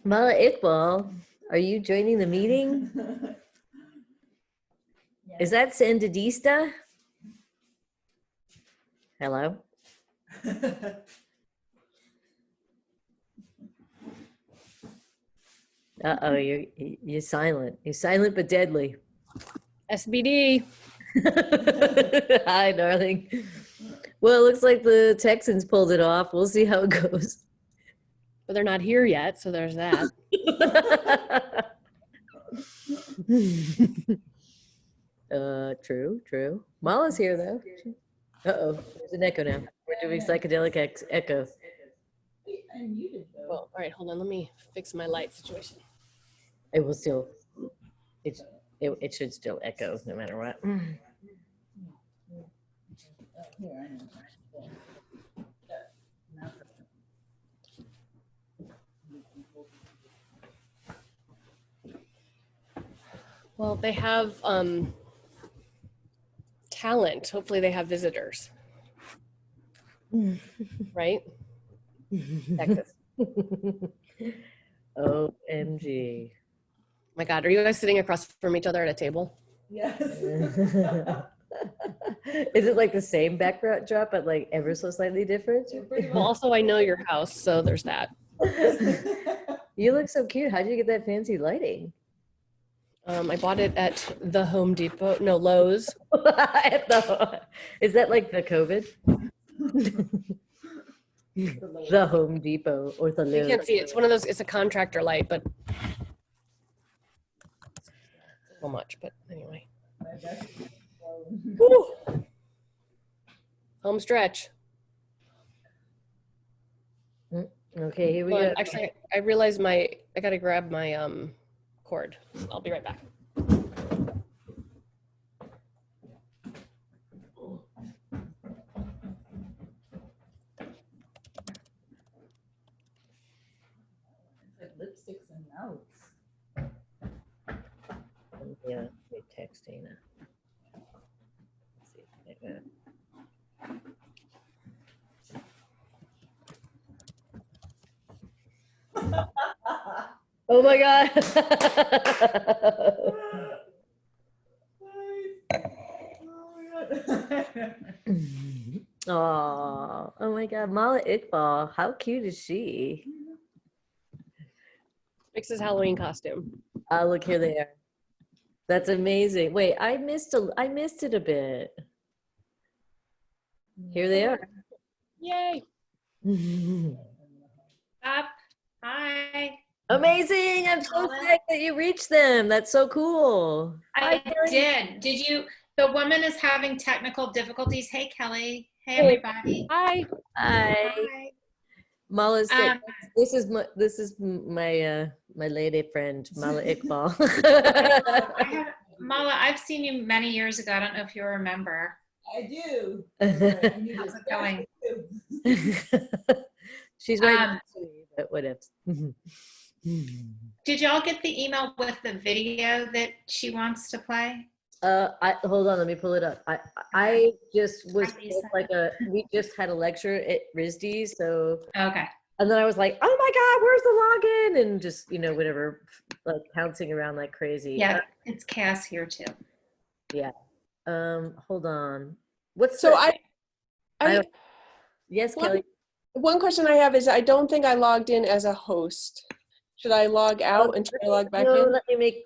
Mala Iqbal, are you joining the meeting? Is that Sandidista? Hello? Uh-oh, you're silent. You're silent but deadly. SBD. Hi, darling. Well, it looks like the Texans pulled it off. We'll see how it goes. But they're not here yet, so there's that. True. Mala's here, though. Uh-oh, there's an echo now. We're doing psychedelic echo. Well, all right, hold on. Let me fix my light situation. It will still, it should still echo no matter what. Well, they have talent. Hopefully they have visitors. Right? Texas. OMG. My God, are you guys sitting across from each other at a table? Yes. Is it like the same backdrop, but like ever so slightly different? Well, also I know your house, so there's that. You look so cute. How'd you get that fancy lighting? I bought it at the Home Depot, no, Lowe's. Is that like the COVID? The Home Depot or the Lowe's? You can't see it. It's one of those, it's a contractor light, but so much, but anyway. Woo. Home stretch. Okay, here we go. Actually, I realized I gotta grab my cord. I'll be right back. Lipsticks and notes. Yeah, you're texting. Let's see. Oh my God. Oh my God. Mala Iqbal. How cute is she? Fix's Halloween costume. Look, here they are. That's amazing. Wait, I missed it a bit. Here they are. Yay. Up. Hi. Amazing. I'm so excited that you reached them. That's so cool. I did. Did you? The woman is having technical difficulties. Hey, Kelly. Hey, everybody. Hi. Hi. Hi. Mala's this is my my lady friend, Mala Iqbal. Mala, I've seen you many years ago. I don't know if you remember. I do. How's it going? She's right next to me, but whatever. Did y'all get the email with the video that she wants to play? Hold on, let me pull it up. I just was we just had a lecture at RISD, so Okay. and then I was like, oh my God, where's the login? And just, whatever, like pouncing around like crazy. Yeah, it's chaos here too. Yeah. Hold on. Yes, Kelly. One question I have is I don't think I logged in as a host. Should I log out and try to log back in?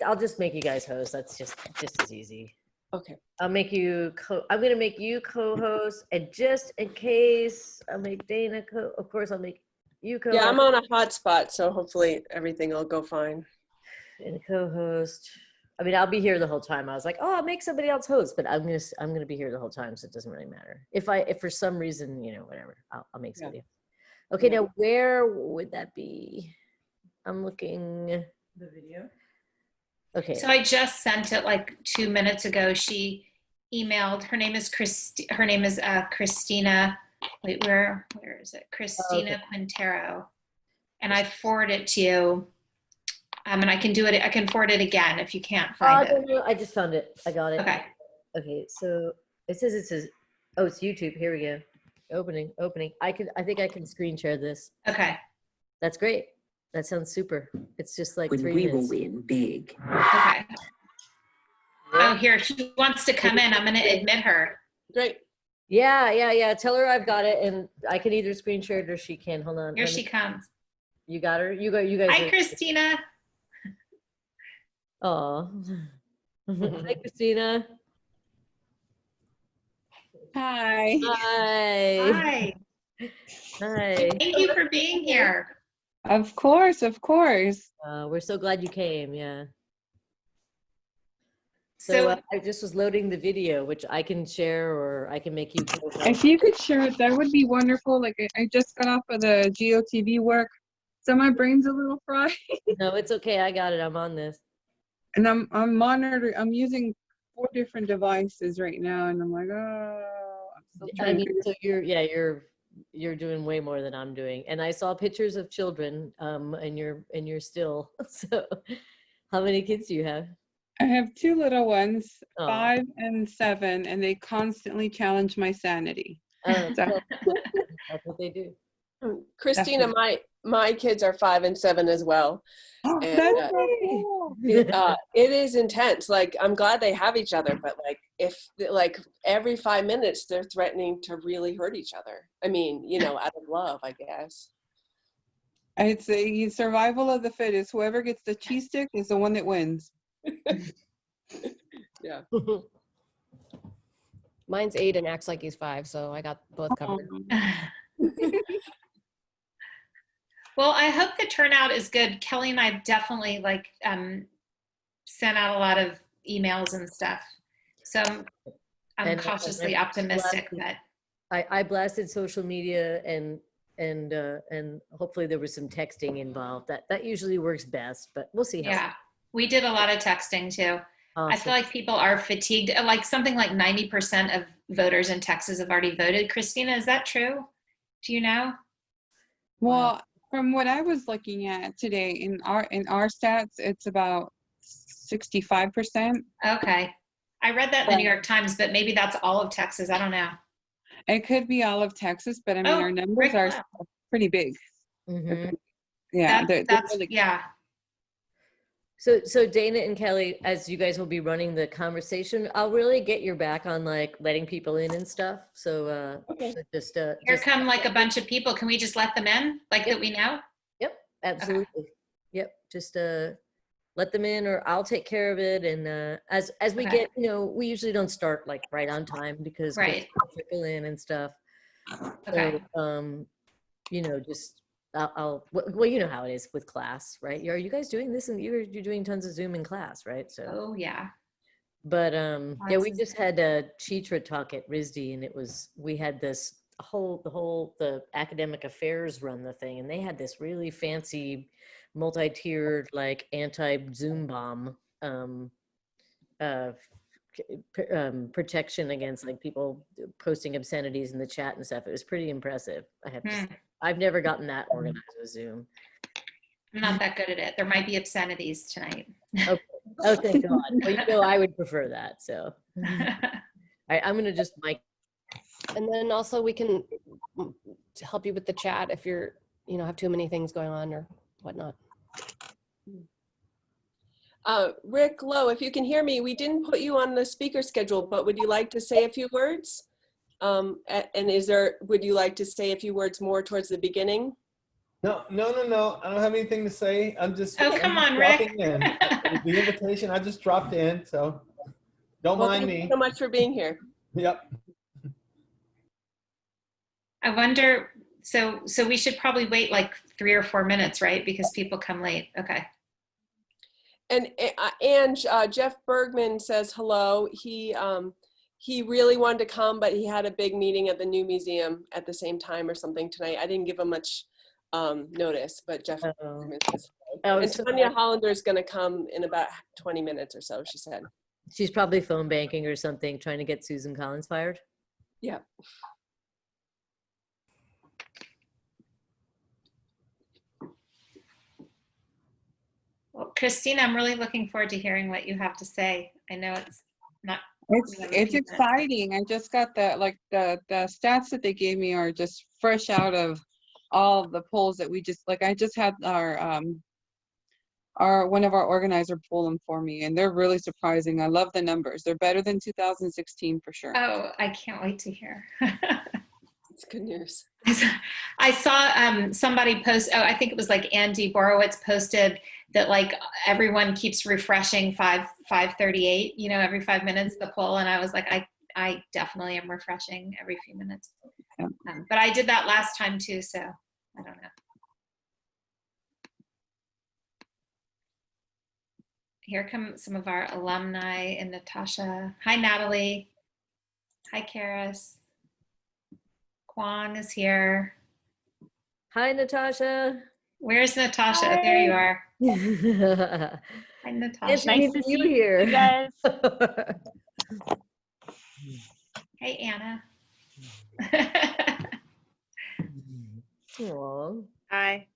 I'll just make you guys host. That's just as easy. Okay. I'm gonna make you co-host, and just in case I'll make Dana of course I'll make you co-host. Yeah, I'm on a hotspot, so hopefully everything will go fine. And co-host. I mean, I'll be here the whole time. I was like, oh, I'll make somebody else host, but I'm gonna be here the whole time, so it doesn't really matter. If for some reason, whatever, I'll make somebody. Yeah. Okay, now where would that be? I'm looking. The video. Okay. So I just sent it like 2 minutes ago. She emailed. Her name is Christina. Wait, where is it? Christina Quintero. And I forwarded it to you. And I can do it. I can forward it again if you can't find it. No, I just found it. I got it. Okay. Okay. So it says. Oh, it's YouTube. Here we go. Opening. I think I can screen share this. Okay. That's great. That sounds super. It's just like When 3 we will minutes. win big. Okay. Oh, here, she wants to come in. I'm going to admit her. Great. Yeah. Tell her I've got it, and I can either screen share it or she can. Hold on. Here she comes. You got her. You guys. Hi, Christina. Oh. Hi, Christina. Hi. Hi. Hi. Hi. Thank you for being here. Of course, of course. We're so glad you came. Yeah. So, I just was loading the video, which I can share or I can make you. If you could share it, that would be wonderful. Like I just got off of the GOTV work, so my brain's a little fried. No, it's okay. I got it. I'm on this. And I'm monitoring. I'm using 4 different devices right now, and I'm like, oh, I'm still I trying mean, to figure. so you're doing way more than I'm doing. And I saw pictures of children, and you're still. So, how many kids do you have? I have 2 little ones, Oh. 5 and 7, and they constantly challenge my sanity. Oh, So- that's what they do. Christina, my kids are 5 and 7 as well. And, That's so cool. it is intense. Like, I'm glad they have each other, but like every 5 minutes they're threatening to really hurt each other. I mean, out of love, I guess. It's a survival of the fittest. Whoever gets the cheese stick is the one that wins. Yeah. Mine's 8 and acts like he's 5, so I got both covered. well, I hope the turnout is good. Kelly and I definitely sent out a lot of emails and stuff. So I'm And cautiously I optimistic blasted- that. I blasted social media and hopefully there was some texting involved. That usually works best, but we'll see how. Yeah, we did a lot of texting too. I Awesome. feel like people are fatigued. Like something like 90% of voters in Texas have already voted. Christina, is that true? Do you know? Well, from what I was looking at today in our stats, it's about 65%. Okay. I read that in the New York Times, but maybe that's all of Texas. I don't know. It could be all of Texas, but I mean, Oh, our numbers Rick are left. pretty big. Mhm. Yeah, they're That's really, yeah. So Dana and Kelly, as you guys will be running the conversation, I'll really get your back on like letting people in and stuff. So, Okay. so just Here come like a bunch of people. Can we just let them in? Like that we know? Yep, absolutely. Yep, just let them in, or I'll take care of it. And as we Okay. get, we usually don't start like right on time because Right. kids trickle in and stuff. Okay. So, just well, you know how it is with class, right? Are you guys doing this, and you're doing tons of Zoom in class, right? So, Oh yeah. but yeah, Lots we of just had a Chitra talk at RISD, and we had this the academic affairs run the thing, and they had this really fancy multi-tiered like anti-Zoom bomb protection against like people posting obscenities in the chat and stuff. It was pretty impressive. I have to say. I've never gotten that organized with Zoom. I'm not that good at it. There might be obscenities tonight. Oh, thank God. Well, I would prefer that. So I'm going to just mic. And then also we can help you with the chat if you're, have too many things going on or whatnot. Rick Lowe, if you can hear me, we didn't put you on the speaker schedule, but would you like to say a few words? And would you like to say a few words more towards the beginning? No. I don't have anything to say. I'm just. Oh, come on, dropping Rick. in. The invitation, I just dropped in, so don't mind Thank you me. so much for being here. Yep. I wonder, so we should probably wait like 3 or 4 minutes, right? Because people come late. Okay. And Jeff Bergman says hello. He really wanted to come, but he had a big meeting at the new museum at the same time or something tonight. I didn't give him much notice, but Jeff Bergman says hello. And Tanya Hollander is going to come in about 20 minutes or so, she said. She's probably phone banking or something, trying to get Susan Collins fired. Yeah. Well, Christina, I'm really looking forward to hearing what you have to say. I know it's not It's exciting. I just got the stats that they gave me are just fresh out of all the polls that we just I just had our one of our organizer pull them for me, and they're really surprising. I love the numbers. They're better than 2016 for sure. Oh, I can't wait to hear. It's good news. I saw somebody post, oh, I think it was like Andy Borowitz posted that like everyone keeps refreshing 538, you know, every 5 minutes the poll. And I was like, I definitely am refreshing every few minutes. Yeah. But I did that last time too, so I don't know. Here come some of our alumni and Natasha. Hi, Natalie. Hi, Karis. Kwong is here. Hi, Natasha. Where's Natasha? Hi. There you are. Hi, Nice Natasha. to see you here. You guys. Hey, Anna. Aw. Hi.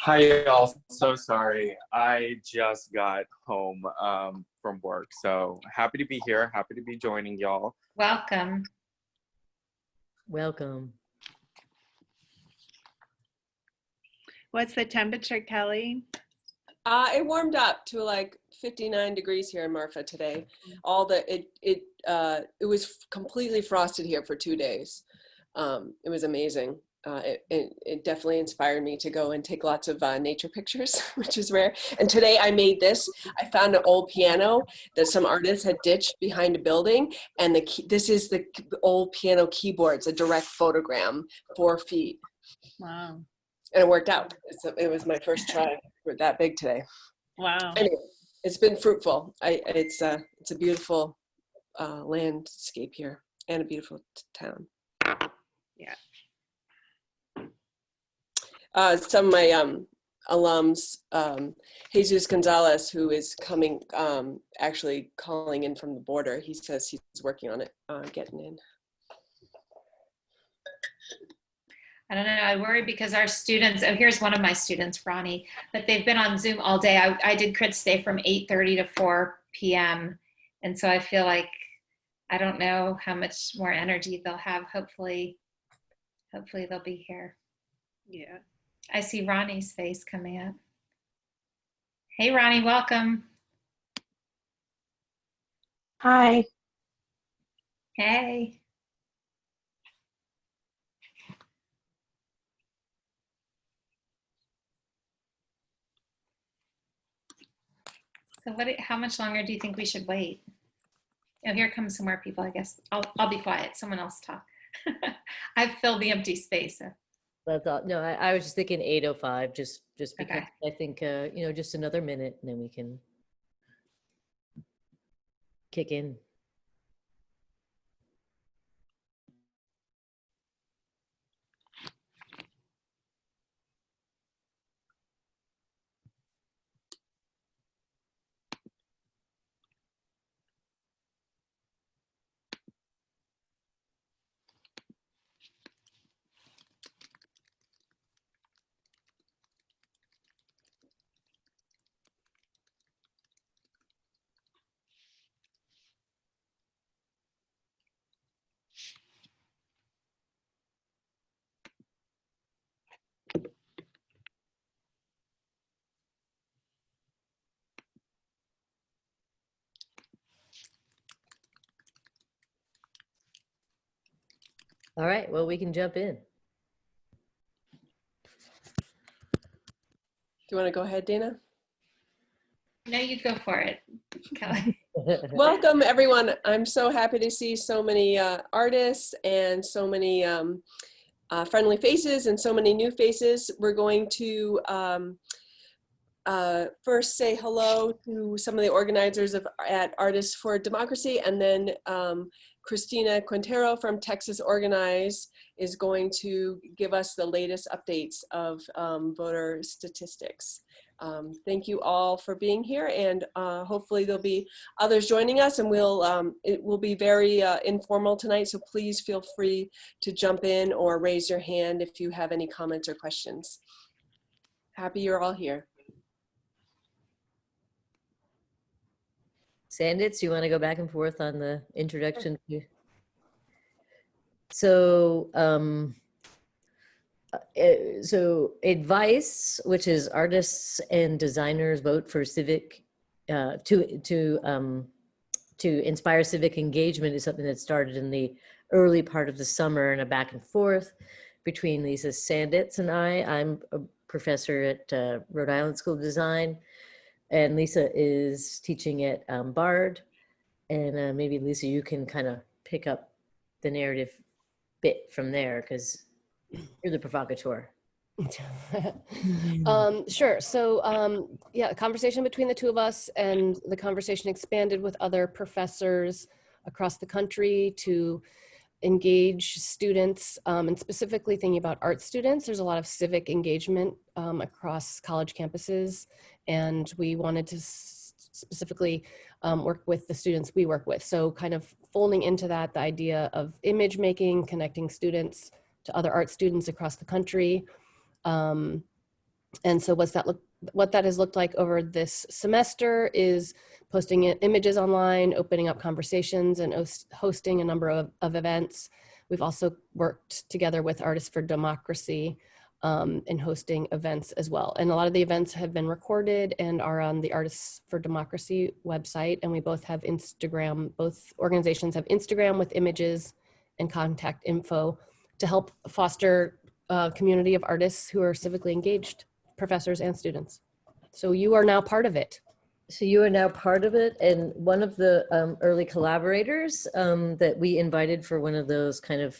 Hi, y'all. So sorry. I just got home from work. So happy to be here. Happy to be joining y'all. Welcome. Welcome. What's the temperature, Kelly? It warmed up to like 59 degrees here in Marfa today. It was completely frosted here for 2 days. It was amazing. It definitely inspired me to go and take lots of nature pictures, which is rare. And today I made this. I found an old piano that some artists had ditched behind a building, and this is the old piano keyboard. It's a direct photogram, 4 feet. Wow. And it worked out. It was my first try for that big today. Wow. Anyway, it's been fruitful. It's a beautiful landscape here and a beautiful town. Yeah. Some of my alums, Jesus Gonzalez, who is coming, actually calling in from the border. He says he's working on it, getting in. I don't know. I worry because our students, oh, here's one of my students, Ronnie, but they've been on Zoom all day. I did crit stay from 8:30 to 4 p.m. And so I feel like, I don't know how much more energy they'll have. Hopefully they'll be here. Yeah. I see Ronnie's face coming up. Hey, Ronnie, welcome. Hi. Hey. So how much longer do you think we should wait? Oh, here comes some more people, I guess. I'll be quiet. Someone else talk. I've filled the empty space. So. That's all. No, I was just thinking 8:05, just because Okay. I think, you know, just another minute and then we can kick in. All right, well, we can jump in. Do you want to go ahead, Dana? No, you go for it, Kelly. Welcome, everyone. I'm so happy to see so many artists and so many friendly faces and so many new faces. We're going to first say hello to some of the organizers at Artists for Democracy, and then Christina Quintero from Texas Organize is going to give us the latest updates of voter statistics. Thank you all for being here, and hopefully there'll be others joining us, and it will be very informal tonight, so please feel free to jump in or raise your hand if you have any comments or questions. Happy you're all here. Sandits, you want to go back and forth on the introduction? So, so advice, which is artists and designers vote for civic, to inspire civic engagement, is something that started in the early part of the summer, and a back and forth between Lisa Sandits and I. I'm a professor at Rhode Island School of Design, and Lisa is teaching at Bard. And maybe Lisa, you can kind of pick up the narrative bit from there, because you're the provocateur. Sure. So yeah, a conversation between the two of us, and the conversation expanded with other professors across the country to engage students, and specifically thinking about art students. There's a lot of civic engagement across college campuses, and we wanted to specifically work with the students we work with. So kind of folding into that the idea of image making, connecting students to other art students across the country. And so what that has looked like over this semester is posting images online, opening up conversations, and hosting a number of events. We've also worked together with Artists for Democracy in hosting events as well. And a lot of the events have been recorded and are on the Artists for Democracy website. And we both have Instagram, both organizations have Instagram with images and contact info to help foster a community of artists who are civically engaged, professors and students. So you are now part of it. So you are now part of it, and one of the early collaborators that we invited for one of those kind of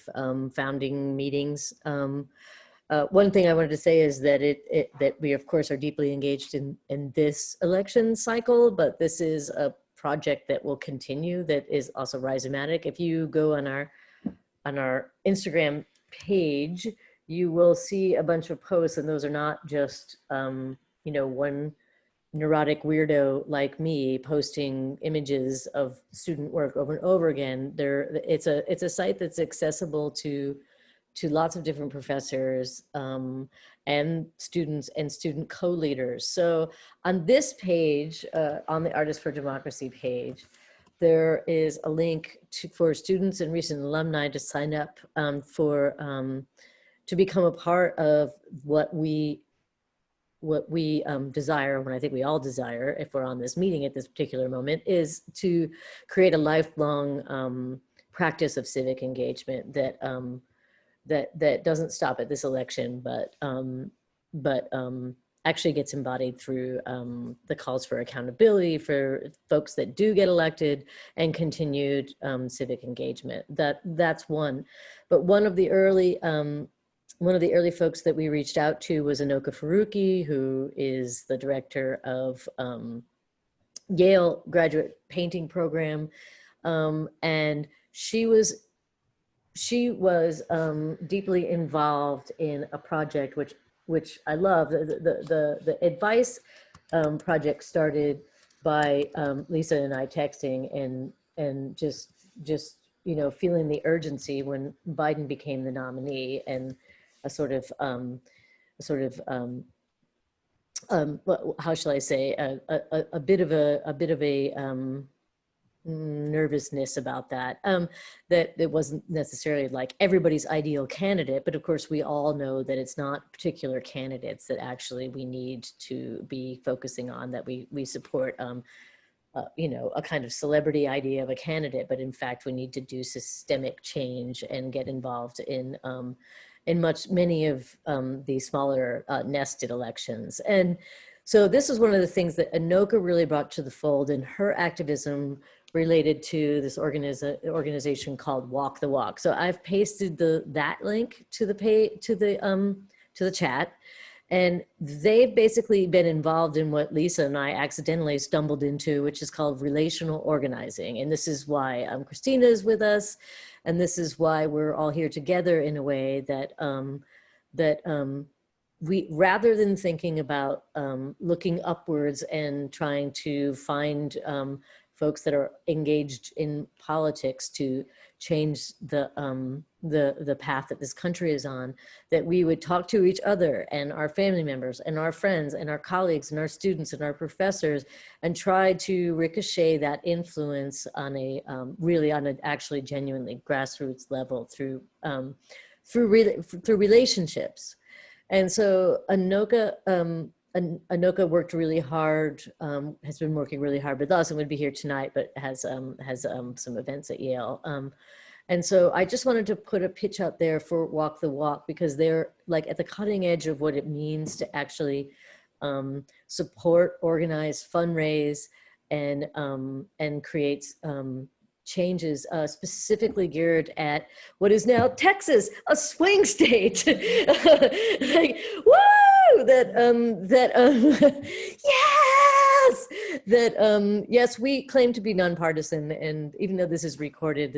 founding meetings. One thing I wanted to say is that that we of course are deeply engaged in this election cycle, but this is a project that will continue, that is also rhizomatic. If you go on our Instagram page, you will see a bunch of posts, and those are not just you know, one neurotic weirdo like me posting images of student work over and over again. It's a site that's accessible to lots of different professors and students and student co-leaders. So on this page, on the Artists for Democracy page, there is a link for students and recent alumni to sign up to become a part of what we desire, when I think we all desire, if we're on this meeting at this particular moment, is to create a lifelong practice of civic engagement that doesn't stop at this election, but actually gets embodied through the calls for accountability for folks that do get elected, and continued civic engagement. That's one. But one of the early folks that we reached out to was Anoka Faruqi, who is the director of Yale graduate painting program. And she was deeply involved in a project which I love. The advice project started by Lisa and I texting and just you know, feeling the urgency when Biden became the nominee, and how shall I say, a bit of a nervousness about that, that it wasn't necessarily like everybody's ideal candidate, but of course we all know that it's not particular candidates that actually we need to be focusing on, that we support you know, a kind of celebrity idea of a candidate, but in fact we need to do systemic change and get involved in many of the smaller nested elections. And so this is one of the things that Anoka really brought to the fold in her activism related to this organization called Walk the Walk. So I've pasted that link to the chat, and they've basically been involved in what Lisa and I accidentally stumbled into, which is called relational organizing. And this is why Christina is with us, and this is why we're all here together in a way that we, rather than thinking about looking upwards and trying to find folks that are engaged in politics to change the path that this country is on, that we would talk to each other and our family members and our friends and our colleagues and our students and our professors, and try to ricochet that influence on a really on an actually genuinely grassroots level through relationships. And so Anoka worked really hard, has been working really hard with us and would be here tonight, but has some events at Yale. And so I just wanted to put a pitch out there for Walk the Walk, because they're like at the cutting edge of what it means to actually support, organize, fundraise, and create changes specifically geared at what is now Texas, a swing state. Like, woo! Yes, we claim to be nonpartisan, and even though this is recorded,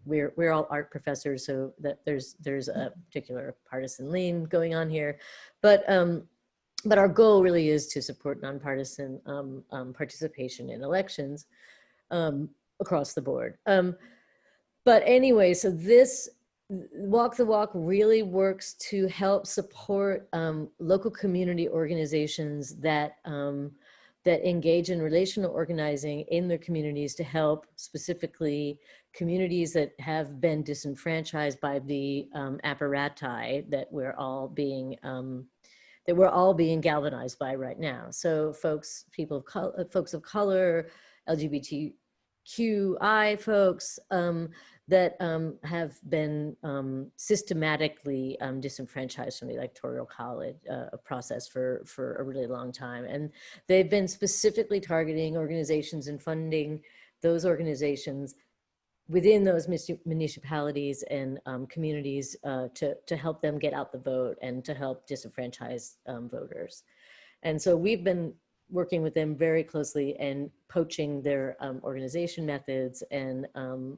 we're all art professors, so that there's a particular partisan lean going on here, but our goal really is to support nonpartisan participation in elections across the board. But anyway, so this Walk the Walk really works to help support local community organizations that engage in relational organizing in their communities to help specifically communities that have been disenfranchised by the apparati that we're all being galvanized by right now. So folks of color, LGBTQI folks, that have been systematically disenfranchised from the electoral college process for a really long time. And they've been specifically targeting organizations and funding those organizations within those municipalities and communities to help them get out the vote and to help disenfranchise voters. And so we've been working with them very closely and poaching their organization methods, and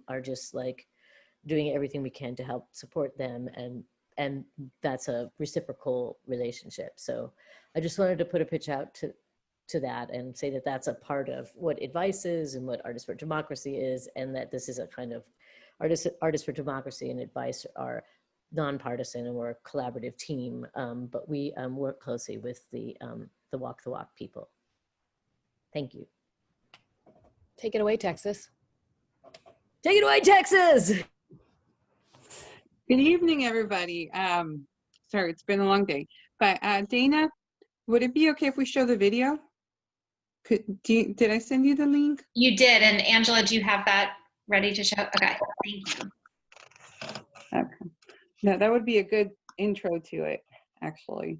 are just like doing everything we can to help support them, and that's a reciprocal relationship. So I just wanted to put a pitch out to that and say that that's a part of what Advice is and what Artists for Democracy is, and that this is a kind of Artists for Democracy and Advice are nonpartisan, and we're a collaborative team, but we work closely with the Walk the Walk people. Thank you. Take it away, Texas. Take it away, Texas. Good evening, everybody. Sorry, it's been a long day. But Dana, would it be okay if we show the video? Did I send you the link? You did. And Angela, do you have that ready to show? Okay, thank you. Okay. No, that would be a good intro to it, actually.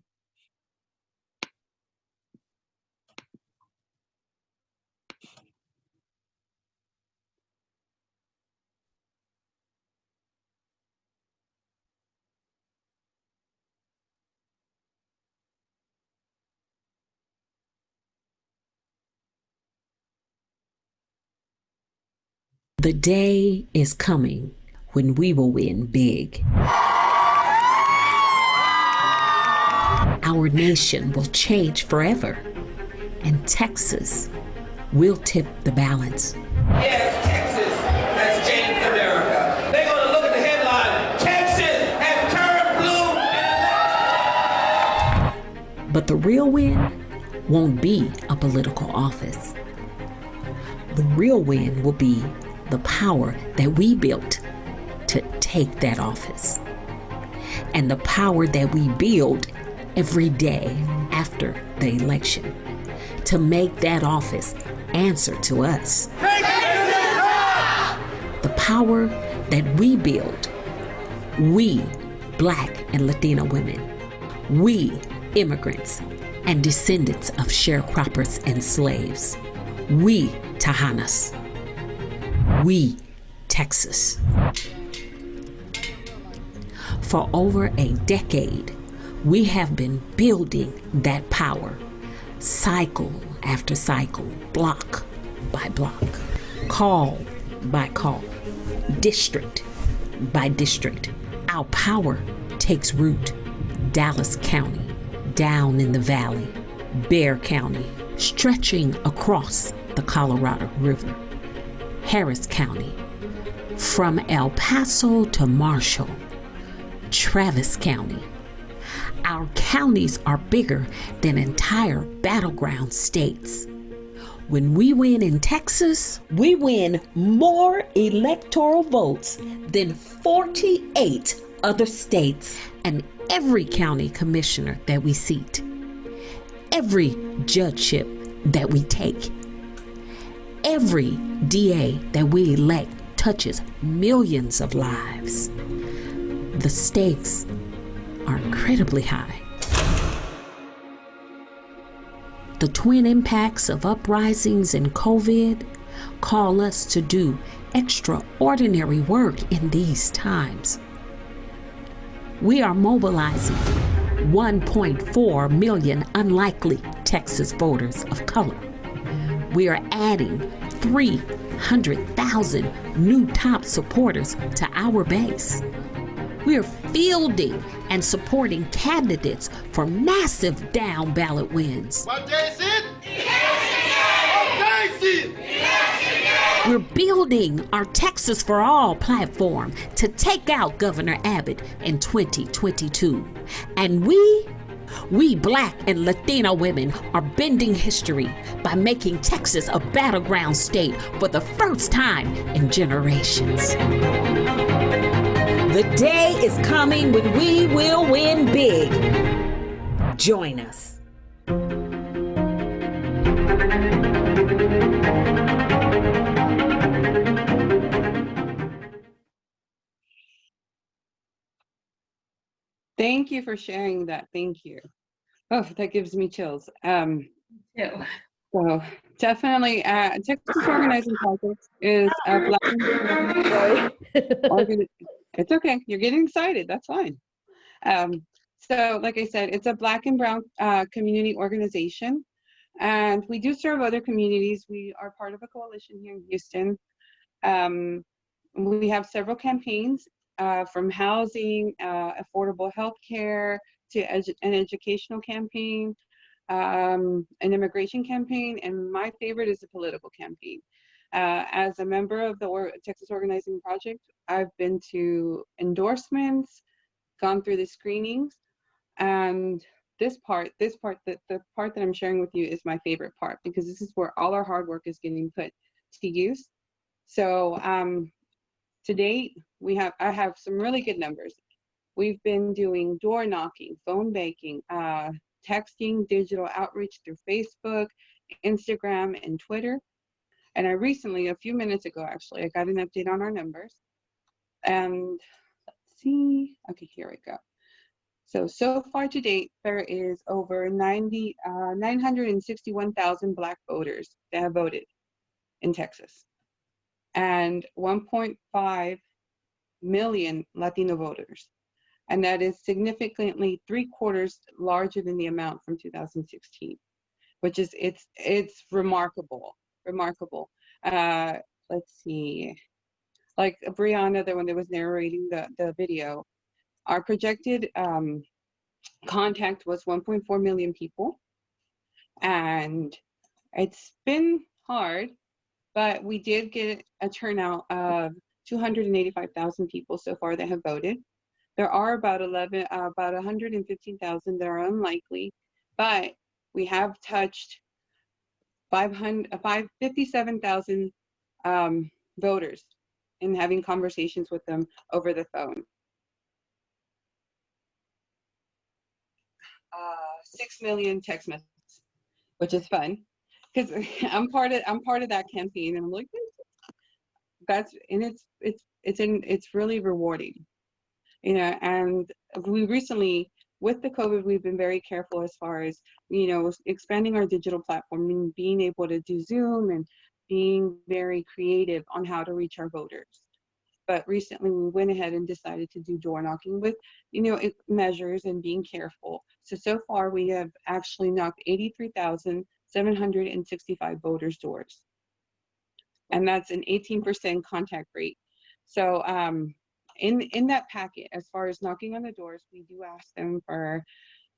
The day is coming when we will win big. Our nation will change forever, and Texas will tip the balance. Yes, Texas has changed America. They're going to look at the headline, Texas has turned blue. But the real win won't be a political office. The real win will be the power that we built to take that office, and the power that we build every day after the election to make that office answer to us. The power that we build, we Black and Latina women, we immigrants and descendants of sharecroppers and slaves, we Tejanas, we Texas. For over a decade, we have been building that power, cycle after cycle, block by block, call by call, district by district. Our power takes root. Dallas County, down in the valley, Bexar County, stretching across the Colorado River, Harris County, from El Paso to Marshall, Travis County. Our counties are bigger than entire battleground states. When we win in Texas, we win more electoral votes than 48 other states, and every county commissioner that we seat, every judgeship that we take, every DA that we elect touches millions of lives. The stakes are incredibly high. The twin impacts of uprisings and COVID call us to do extraordinary work in these times. We are mobilizing 1.4 million unlikely Texas voters of color. We are adding 300,000 new top supporters to our base. We are fielding and supporting candidates for massive down ballot wins. What day is it? Election day! What day is it? Election day! We're building our Texas for All platform to take out Governor Abbott in 2022. And we Black and Latino women are bending history by making Texas a battleground state for the first time in generations. The day is coming when we will win big. Join us. Thank you for sharing that. Thank you. Oh, that gives me chills. So definitely, Texas Organizing Project is a Black and Brown It's okay. You're getting excited. That's fine. So like I said, it's a Black and Brown community organization, and we do serve other communities. We are part of a coalition here in Houston. We have several campaigns from housing, affordable health care, to an educational campaign, an immigration campaign, and my favorite is a political campaign. As a member of the Texas Organizing Project, I've been to endorsements, gone through the screenings, and the part that I'm sharing with you is my favorite part, because this is where all our hard work is getting put to use. So to date, I have some really good numbers. We've been doing door knocking, phone banking, texting, digital outreach through Facebook, Instagram, and Twitter. And I recently, a few minutes ago, actually, I got an update on our numbers. And let's see, okay, here we go. So far to date, there is over 961,000 Black voters that have voted in Texas, and 1.5 million Latino voters. And that is significantly 3/4 larger than the amount from 2016, which is, it's remarkable. Let's see, like Brianna, the one that was narrating the video, our projected contact was 1.4 million people, and it's been hard, but we did get a turnout of 285,000 people so far that have voted. There are about 115,000 that are unlikely, but we have touched 57,000 voters and having conversations with them over the phone. 6 million text messages, which is fun, because I'm part of that campaign, and I'm like, it's really rewarding, you know. And we recently, with the COVID, we've been very careful as far as, you know, expanding our digital platform and being able to do Zoom and being very creative on how to reach our voters. But recently we went ahead and decided to do door knocking with, you know, measures and being careful. So far we have actually knocked 83,765 voters' doors. And that's an 18% contact rate. So in that packet, as far as knocking on the doors, we do ask them for,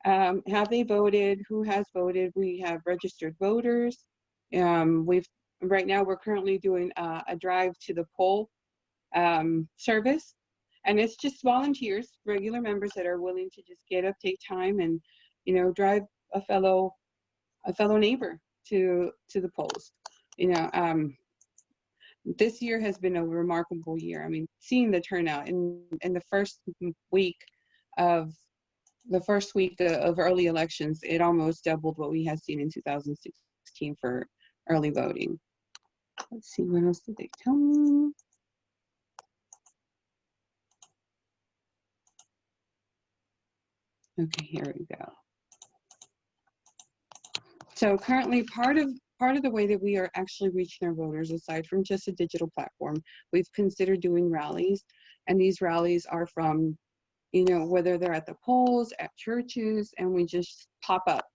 have they voted, who has voted. We have registered voters. We've Right now, we're currently doing a drive to the poll service, and it's just volunteers, regular members that are willing to just get up, take time, and drive a fellow neighbor to the polls. This year has been a remarkable year. I mean, seeing the turnout in the first week of early elections, it almost doubled what we had seen in 2016 for early voting. Let's see, what else did they tell me? Okay, here we go. So currently, part of the way that we are actually reaching our voters, aside from just a digital platform, we've considered doing rallies, and these rallies are from, whether they're at the polls, at churches, and we just pop up.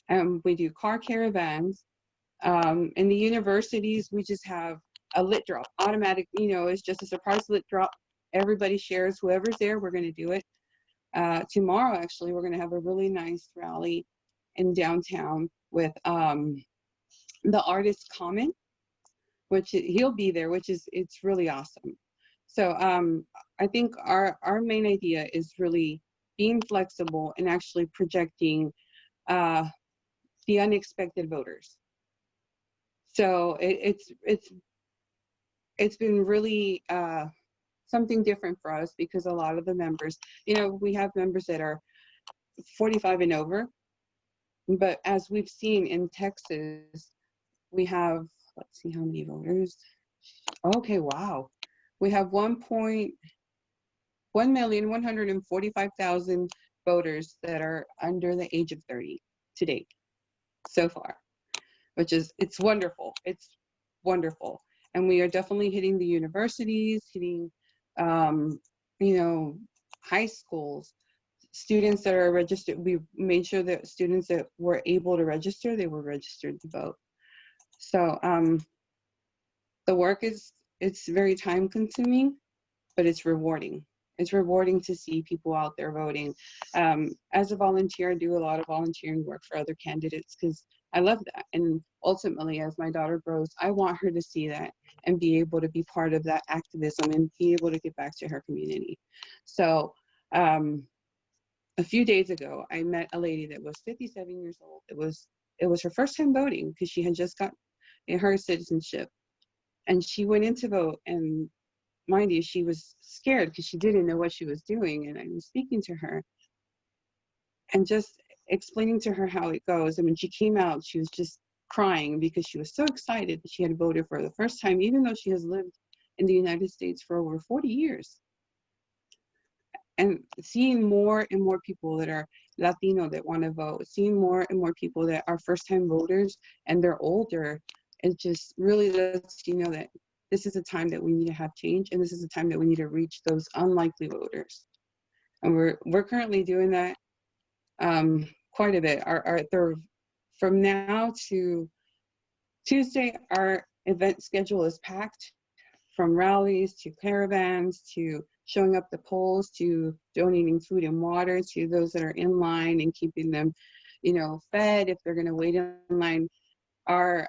And we do car caravans. In the universities, we just have a lit drop, automatic, it's just a surprise lit drop. Everybody shares, whoever's there, we're going to do it. Tomorrow, actually, we're going to have a really nice rally in downtown with the artist Common, which he'll be there, it's really awesome. So I think our main idea is really being flexible and actually projecting the unexpected voters. So it's been really something different for us, because a lot of the members, we have members that are 45 and over, but as we've seen in Texas, we have, let's see how many voters. Okay, wow. We have 1,145,000 voters that are under the age of 30 to date so far, it's wonderful. It's wonderful. And we are definitely hitting the universities, hitting, high schools, students that are registered. We made sure that students that were able to register, they were registered to vote. So the work it's very time consuming, but it's rewarding. It's rewarding to see people out there voting. As a volunteer, I do a lot of volunteering work for other candidates because I love that. And ultimately, as my daughter grows, I want her to see that and be able to be part of that activism and be able to give back to her community. So a few days ago, I met a lady that was 57 years old. It was her first time voting because she had just got her citizenship. And she went in to vote, and mind you, she was scared because she didn't know what she was doing. And I was speaking to her and just explaining to her how it goes. And when she came out, she was just crying because she was so excited that she had voted for the first time, even though she has lived in the United States for over 40 years. And seeing more and more people that are Latino that want to vote, seeing more and more people that are first-time voters and they're older, it just really lets you know that this is a time that we need to have change, and this is a time that we need to reach those unlikely voters. And we're currently doing that quite a bit. From now to Tuesday, our event schedule is packed, from rallies to caravans to showing up the polls to donating food and water to those that are in line and keeping them, fed if they're going to wait in line. Our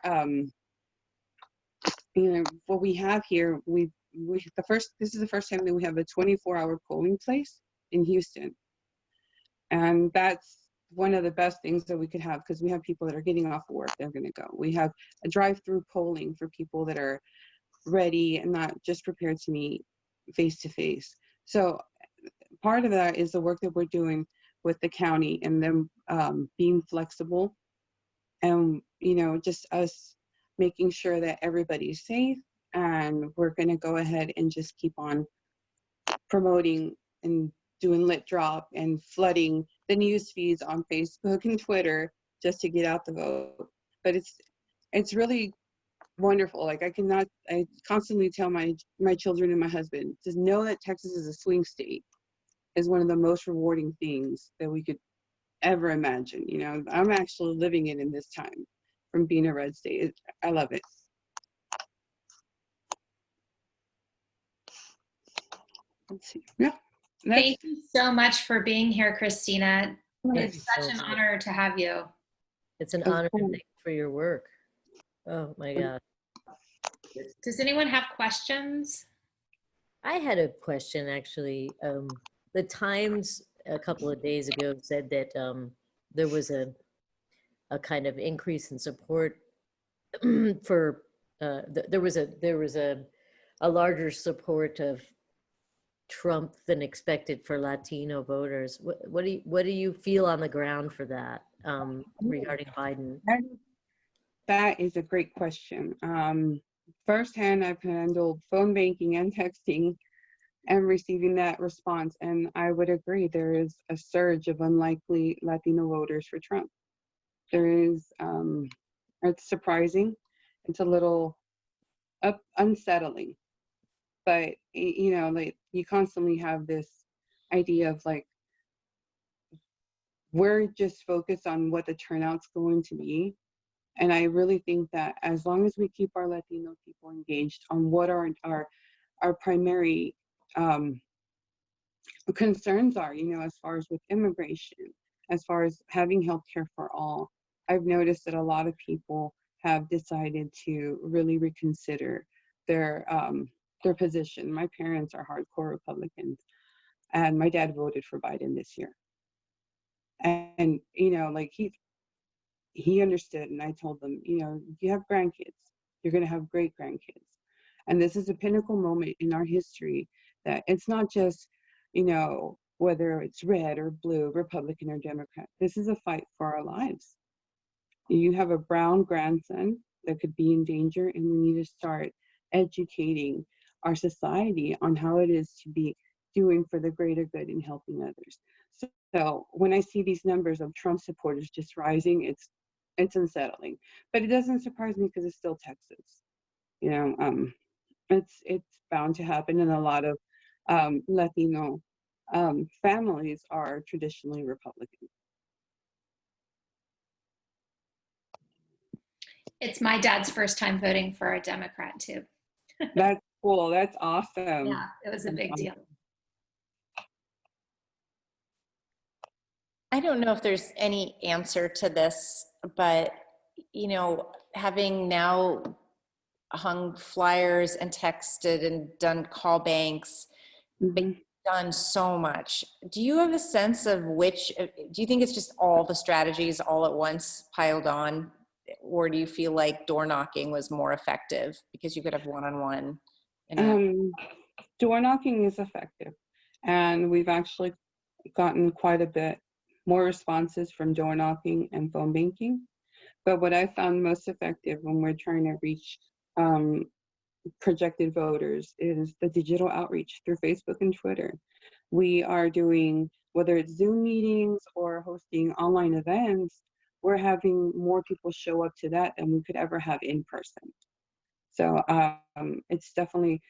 what we have here, this is the first time that we have a 24-hour polling place in Houston. And that's one of the best things that we could have, because we have people that are getting off work, they're going to go. We have a drive-through polling for people that are ready and not just prepared to meet face-to-face. So part of that is the work that we're doing with the county and them being flexible, and just us making sure that everybody's safe. And we're going to go ahead and just keep on promoting and doing lit drop and flooding the news feeds on Facebook and Twitter just to get out the vote. But it's really wonderful. Like I constantly tell my children and my husband, to know that Texas is a swing state is one of the most rewarding things that we could ever imagine. I'm actually living it in this time from being a red state. I love it. Let's see. Yeah. Thank you so much for being here, Christina. Thank It's you such so an much. honor to have you. It's an honor. Thank you for your work. Oh my God. Does anyone have questions? I had a question actually. The Times a couple of days ago said that there was a kind of increase in support for there was a larger support of Trump than expected for Latino voters. What do you feel on the ground for that regarding Biden? That is a great question. Firsthand, I've handled phone banking and texting and receiving that response. And I would agree, there is a surge of unlikely Latino voters for Trump. There is, it's surprising. It's a little unsettling. But, you know, like you constantly have this idea of like, we're just focused on what the turnout's going to be. And I really think that as long as we keep our Latino people engaged on what our primary concerns are, you know, as far as with immigration, as far as having healthcare for all, I've noticed that a lot of people have decided to really reconsider their position. My parents are hardcore Republicans, and my dad voted for Biden this year. And you know, like he understood, and I told them, you know, you have grandkids, you're going to have great grandkids, and this is a pinnacle moment in our history that it's not just, you know, whether it's red or blue, Republican or Democrat. This is a fight for our lives. You have a brown grandson that could be in danger, and we need to start educating our society on how it is to be doing for the greater good and helping others. So when I see these numbers of Trump supporters just rising, it's unsettling. But it doesn't surprise me because it's still Texas. You know, it's bound to happen, and a lot of Latino families are traditionally Republican. It's my dad's first time voting for a Democrat too. That's cool. That's awesome. Yeah, it was a big deal. I don't know if there's any answer to this, but you know, having now hung flyers and texted and done call banks, done so much. Do you have a sense of which, do you think it's just all the strategies all at once piled on? Or do you feel like door knocking was more effective because you could have one-on-one? Door knocking is effective. And we've actually gotten quite a bit more responses from door knocking and phone banking. But what I found most effective when we're trying to reach projected voters is the digital outreach through Facebook and Twitter. We are doing, whether it's Zoom meetings or hosting online events, we're having more people show up to that than we could ever have in person. So it's definitely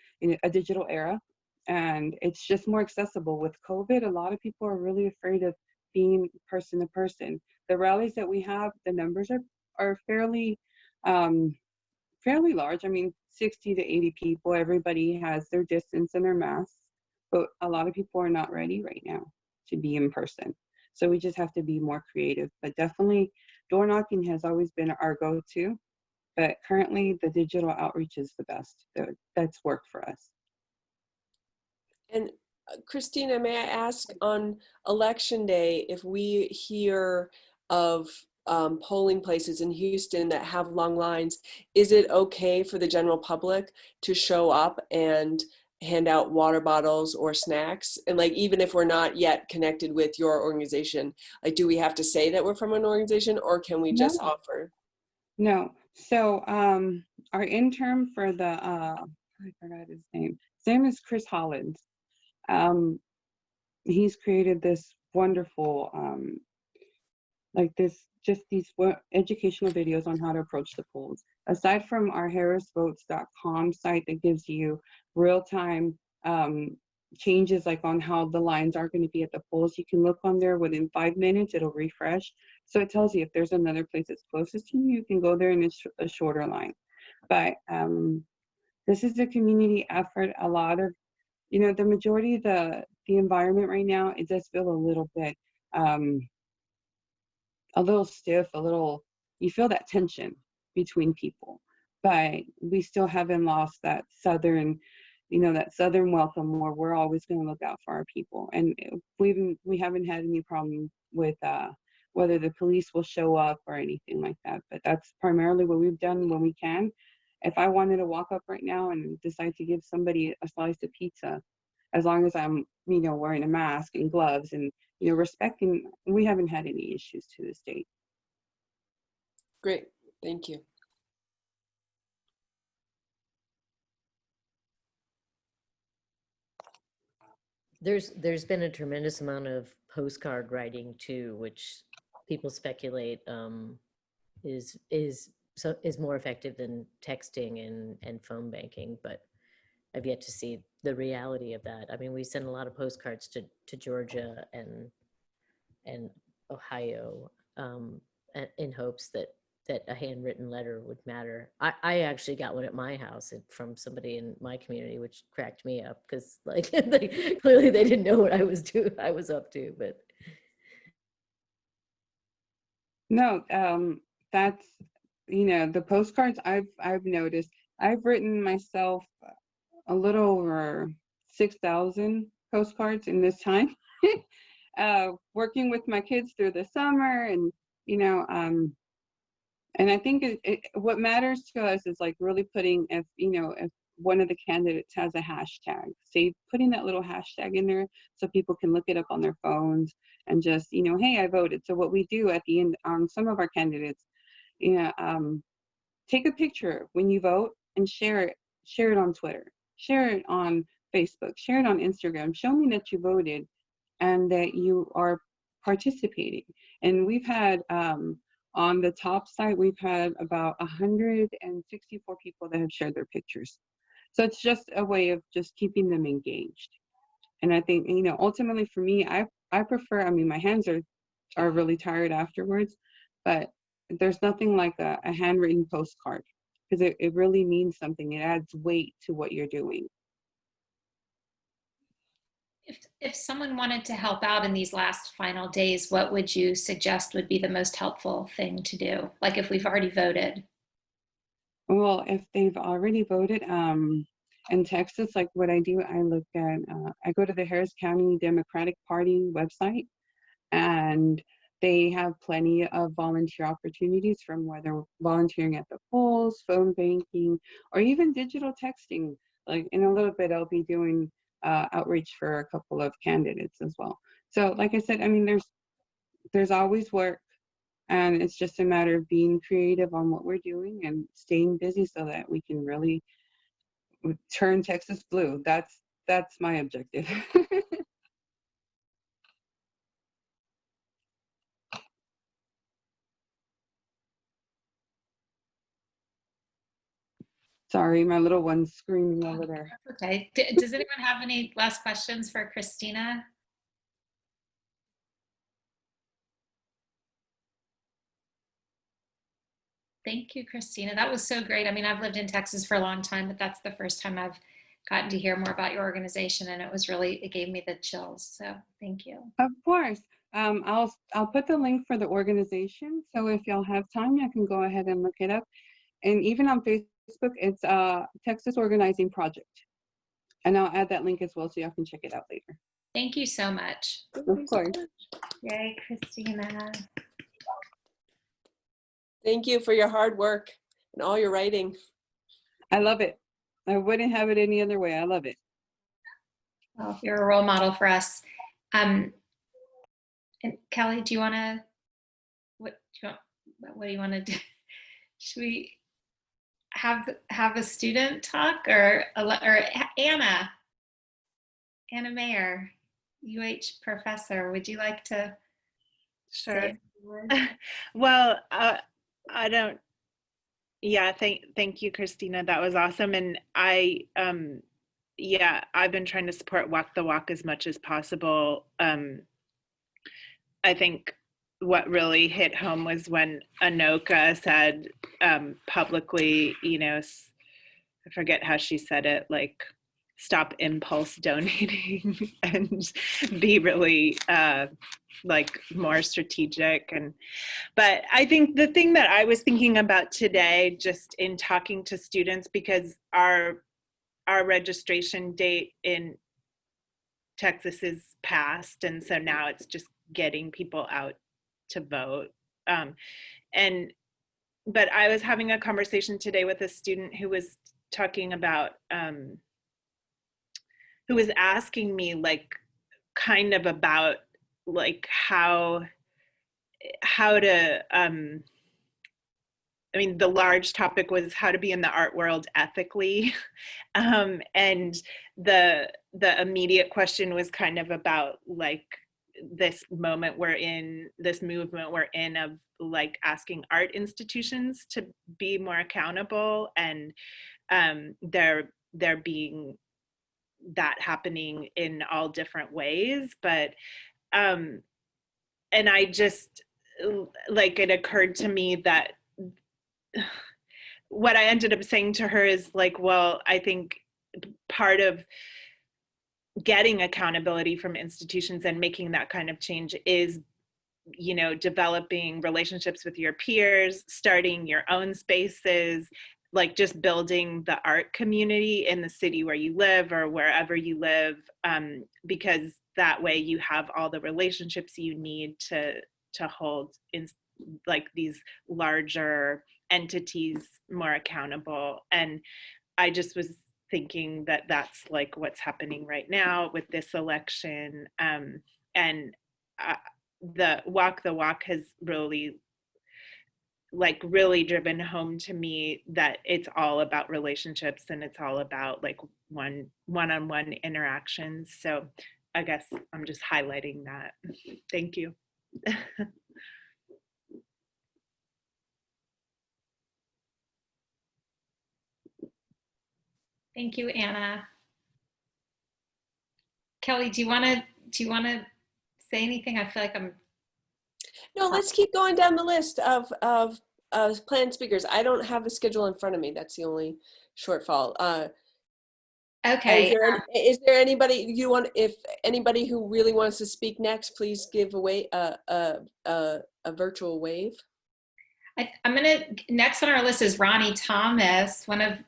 a digital era, and it's just more accessible. With COVID, a lot of people are really afraid of being person to person. The rallies that we have, the numbers are fairly large. I mean, 60 to 80 people. Everybody has their distance and their masks, but a lot of people are not ready right now to be in person. So we just have to be more creative. But definitely, door knocking has always been our go-to. But currently, the digital outreach is the best. That's worked for us. And Christina, may I ask, on election day, if we hear of polling places in Houston that have long lines, is it okay for the general public to show up and hand out water bottles or snacks? And like, even if we're not yet connected with your organization, like, do we have to say that we're from an organization, or can we just offer? No. So our intern for the, I forgot his name. His name is Chris Hollins. He's created this wonderful, these educational videos on how to approach the polls. Aside from our harrisvotes.com site that gives you real-time changes, like on how the lines are going to be at the polls, you can look on there within 5 minutes, it'll refresh. So it tells you if there's another place that's closest to you, you can go there and it's a shorter line. But this is a community effort. A lot of, the majority of the environment right now, it does feel a little bit, a little stiff, you feel that tension. between people. But we still haven't lost that southern, that southern welcome where we're always going to look out for our people. And we haven't had any problem with whether the police will show up or anything like that. But that's primarily what we've done when we can. If I wanted to walk up right now and decide to give somebody a slice of pizza, as long as I'm, wearing a mask and gloves and, respecting, we haven't had any issues to this date. Great, thank you. There's been a tremendous amount of postcard writing too, which people speculate is more effective than texting and phone banking, but I've yet to see the reality of that. I mean, we send a lot of postcards to Georgia and Ohio in hopes that a handwritten letter would matter. I actually got one at my house from somebody in my community, which cracked me up because like clearly they didn't know what I was up to, but. No, that's, the postcards I've noticed, I've written myself a little over 6,000 postcards in this time, working with my kids through the summer and, and I think what matters to us is like really putting, if one of the candidates has a hashtag, say putting that little hashtag in there so people can look it up on their phones and just, hey, I voted. So what we do at the end on some of our candidates, take a picture when you vote and share it on Twitter, share it on Facebook, share it on Instagram, show me that you voted and that you are participating. And we've had, on the top site, we've had about 164 people that have shared their pictures. So it's just a way of just keeping them engaged. And I think, ultimately for me, I prefer, I mean, my hands are really tired afterwards, but there's nothing like a handwritten postcard because it really means something. It adds weight to what you're doing. If someone wanted to help out in these last final days, what would you suggest would be the most helpful thing to do? Like if we've already voted? Well, if they've already voted, in Texas, like what I do, I look at, I go to the Harris County Democratic Party website, and they have plenty of volunteer opportunities from whether volunteering at the polls, phone banking, or even digital texting. Like in a little bit, I'll be doing outreach for a couple of candidates as well. So like I said, I mean, there's always work, and it's just a matter of being creative on what we're doing and staying busy so that we can really turn Texas blue. That's my objective. Sorry, my little one's screaming over there. Okay. Does anyone have any last questions for Christina? Thank you, Christina. That was so great. I mean, I've lived in Texas for a long time, but that's the first time I've gotten to hear more about your organization, and it gave me the chills. So thank you. Of course. I'll put the link for the organization. So if y'all have time, you can go ahead and look it up. And even on Facebook, it's Texas Organizing Project. And I'll add that link as well so y'all can check it out later. Thank you so much. Of course. Yay, Christina. Thank you for your hard work and all your writing. I love it. I wouldn't have it any other way. I love it. Well, you're a role model for us. And Kelly, do you want to, what do you want to do? Should we have a student talk or Anna Mayer, UH professor, would you like to? Sure. Well, I don't. Yeah, thank you, Christina. That was awesome, and I've been trying to support Walk the Walk as much as possible. I think what really hit home was when Anoka said publicly, I forget how she said it, like stop impulse donating and be really like more strategic. But I think the thing that I was thinking about today, just in talking to students, because our registration date in Texas is passed, and so now it's just getting people out to vote. But I was having a conversation today with a student who was talking about, who was asking me like kind of about like how to, I mean, the large topic was how to be in the art world ethically. And the immediate question was kind of about like this moment we're in, this movement we're in of like asking art institutions to be more accountable, and there being that happening in all different ways. But and I just, like, it occurred to me that what I ended up saying to her is like, well, I think part of getting accountability from institutions and making that kind of change is, you know, developing relationships with your peers, starting your own spaces, like just building the art community in the city where you live or wherever you live, because that way you have all the relationships you need to hold in like these larger entities more accountable. And I just was thinking that that's like what's happening right now with this election. And the walk has really driven home to me that it's all about relationships, and it's all about like one-on-one interactions. So I guess I'm just highlighting that. Thank you. Thank you, Anna. Kelly, do you want to say anything? I feel like I'm. No, let's keep going down the list of planned speakers. I don't have the schedule in front of me. That's the only shortfall. Okay. Is there anybody you want? If anybody who really wants to speak next, please give away a virtual wave. Next on our list is Ronnie Thomas, one of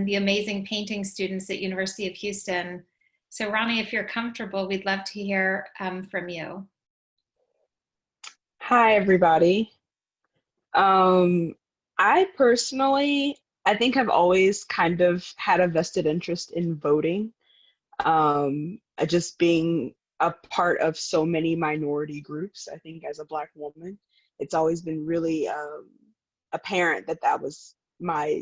the amazing painting students at University of Houston. So Ronnie, if you're comfortable, we'd love to hear from you. Hi, everybody. I personally, I think I've always kind of had a vested interest in voting. Just being a part of so many minority groups, I think as a Black woman, it's always been really apparent that that was my,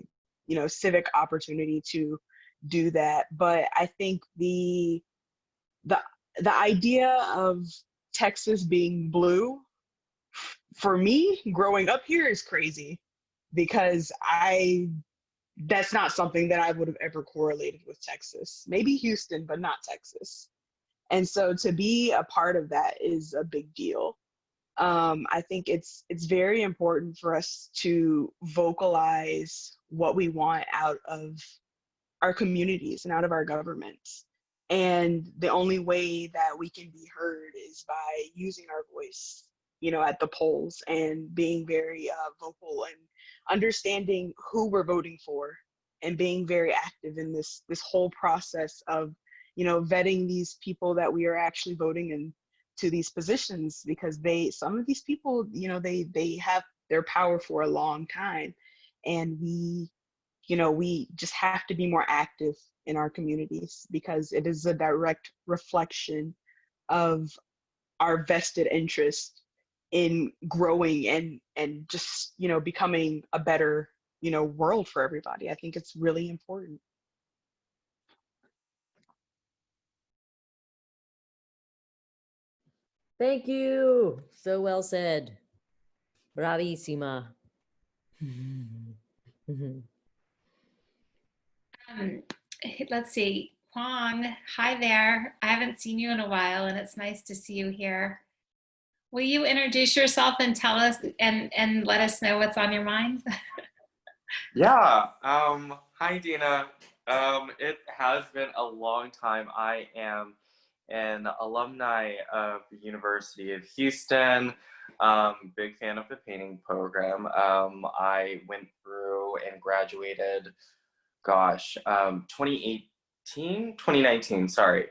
civic opportunity to do that. But I think the idea of Texas being blue, for me, growing up here is crazy, because that's not something that I would have ever correlated with Texas. Maybe Houston, but not Texas. And so to be a part of that is a big deal. I think it's very important for us to vocalize what we want out of our communities and out of our governments. And the only way that we can be heard is by using our voice, at the polls, and being very vocal and understanding who we're voting for, and being very active in this whole process of, vetting these people that we are actually voting into these positions, because some of these people, they have their power for a long time, and we just have to be more active in our communities, because it is a direct reflection of our vested interest in growing and just, becoming a better, world for everybody. I think it's really important. Thank you. So well said. Bravissima. Let's see. Huang, hi there. I haven't seen you in a while, and it's nice to see you here. Will you introduce yourself and tell us and let us know what's on your mind? Yeah. Hi, Dina. It has been a long time. I am an alumni of the University of Houston. Big fan of the painting program. I went through and graduated, 2019, sorry.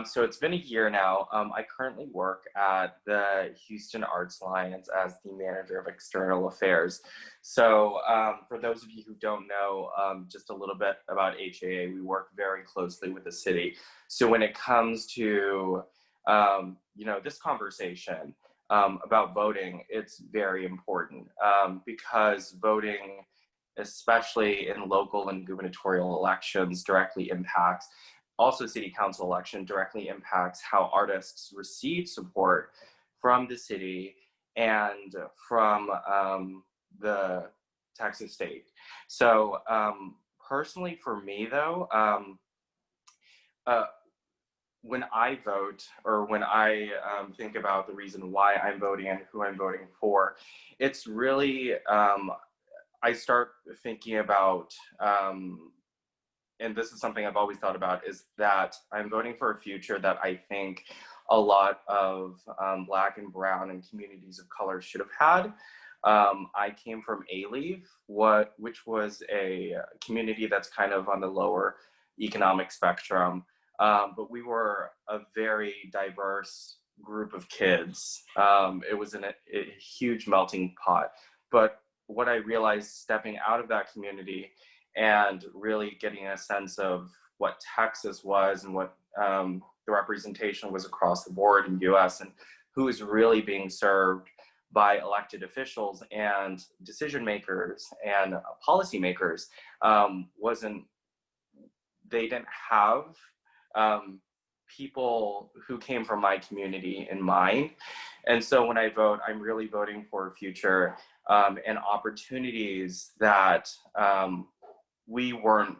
So it's been a year now. I currently work at the Houston Arts Alliance as the manager of external affairs. So for those of you who don't know, just a little bit about HAA, we work very closely with the city. So when it comes to, this conversation about voting, it's very important because voting, especially in local and gubernatorial elections, directly impacts, also city council election, directly impacts how artists receive support from the city and from the Texas state. So personally for me though, when I vote, or when I think about the reason why I'm voting and who I'm voting for, it's really, I start thinking about, and this is something I've always thought about, is that I'm voting for a future that I think a lot of Black and Brown and communities of color should have had. I came from A-Leave, which was a community that's kind of on the lower economic spectrum, but we were a very diverse group of kids. It was a huge melting pot. But what I realized stepping out of that community and really getting a sense of what Texas was and what the representation was across the board in the US and who is really being served by elected officials and decision makers and policymakers they didn't have people who came from my community in mind. And so when I vote, I'm really voting for a future and opportunities that we weren't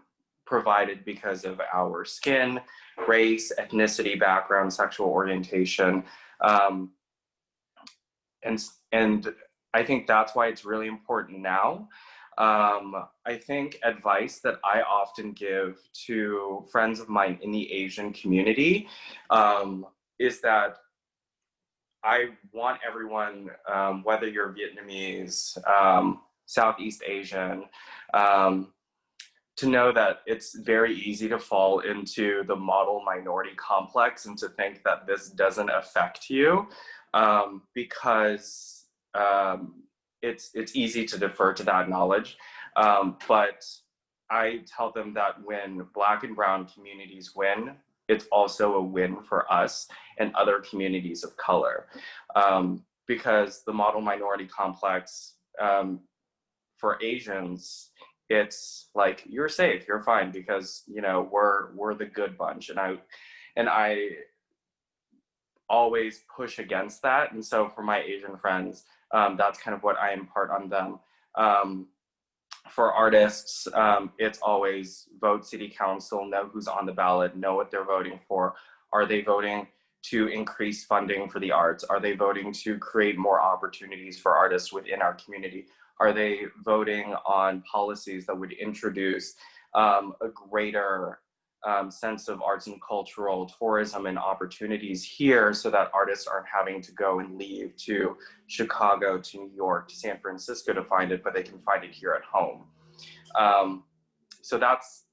provided because of our skin, race, ethnicity, background, sexual orientation. And I think that's why it's really important now. I think advice that I often give to friends of mine in the Asian community is that I want everyone, whether you're Vietnamese, Southeast Asian, to know that it's very easy to fall into the model minority complex and to think that this doesn't affect you because it's easy to defer to that knowledge. But I tell them that when Black and Brown communities win, it's also a win for us and other communities of color. Because the model minority complex for Asians, it's like, you're safe, you're fine, because we're the good bunch. And I always push against that. And so for my Asian friends, that's kind of what I impart on them. For artists, it's always vote city council, know who's on the ballot, know what they're voting for. Are they voting to increase funding for the arts? Are they voting to create more opportunities for artists within our community? Are they voting on policies that would introduce a greater sense of arts and cultural tourism and opportunities here so that artists aren't having to go and leave to Chicago, to New York, to San Francisco to find it, but they can find it here at home. So that's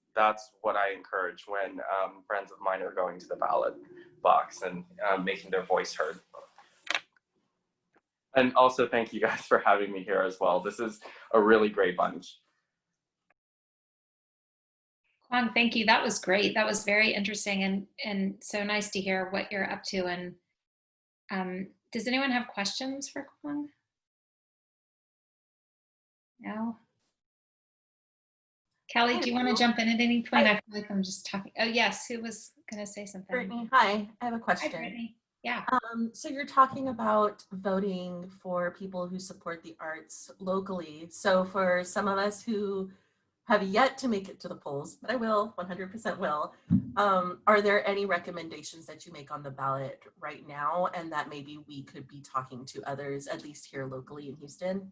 what I encourage when friends of mine are going to the ballot box and making their voice heard. And also thank you guys for having me here as well. This is a really great bunch. Kwang, thank you. That was great. That was very interesting and so nice to hear what you're up to. And does anyone have questions for Kwang? No? Kelly, do you want to jump in at any point? I feel like I'm just talking. Oh, yes. Who was going to say something? Brittany, hi. I have a question. Hi, Brittany. Yeah. So you're talking about voting for people who support the arts locally. So for some of us who have yet to make it to the polls, but I will, 100% will, are there any recommendations that you make on the ballot right now and that maybe we could be talking to others, at least here locally in Houston?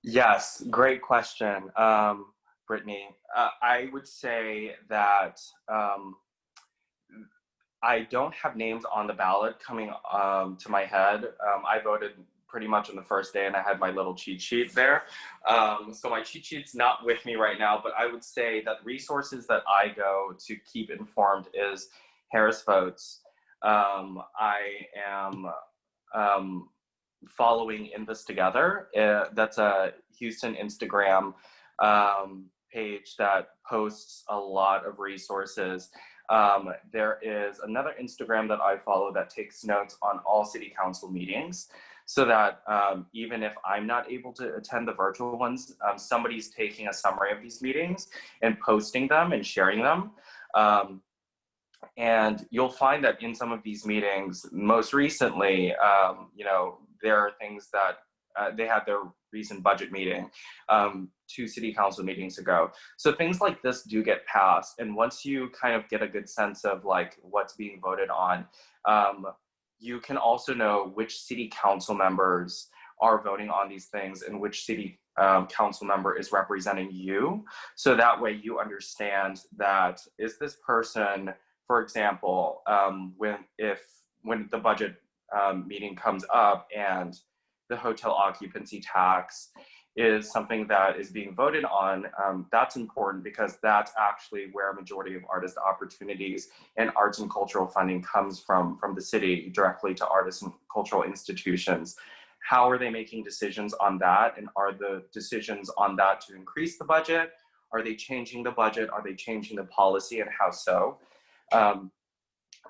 Yes, great question. Brittany. I would say that I don't have names on the ballot coming to my head. I voted pretty much on the first day and I had my little cheat sheet there. So my cheat sheet's not with me right now, but I would say that resources that I go to keep informed is Harris Votes. I am following In This Together. That's a Houston Instagram page that posts a lot of resources. There is another Instagram that I follow that takes notes on all city council meetings, so that even if I'm not able to attend the virtual ones, somebody's taking a summary of these meetings and posting them and sharing them. And you'll find that in some of these meetings, most recently, there are things that they had their recent budget meeting 2 city council meetings ago. So things like this do get passed. And once you kind of get a good sense of like what's being voted on, you can also know which city council members are voting on these things and which city council member is representing you. So that way you understand that, is this person, for example, when the budget meeting comes up and the hotel occupancy tax is something that is being voted on, that's important because that's actually where a majority of artist opportunities and arts and cultural funding comes from the city directly to artists and cultural institutions. How are they making decisions on that? And are the decisions on that to increase the budget? Are they changing the budget? Are they changing the policy, and how so?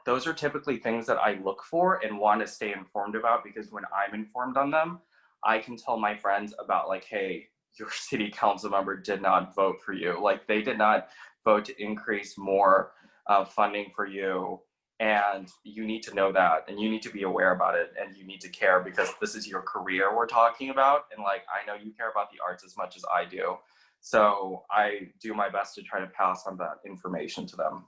Those are typically things that I look for and want to stay informed about, because when I'm informed on them, I can tell my friends about like, hey, your city council member did not vote for you. Like, they did not vote to increase more funding for you. And you need to know that, and you need to be aware about it, and you need to care, because this is your career we're talking about. And like, I know you care about the arts as much as I do. So I do my best to try to pass on that information to them.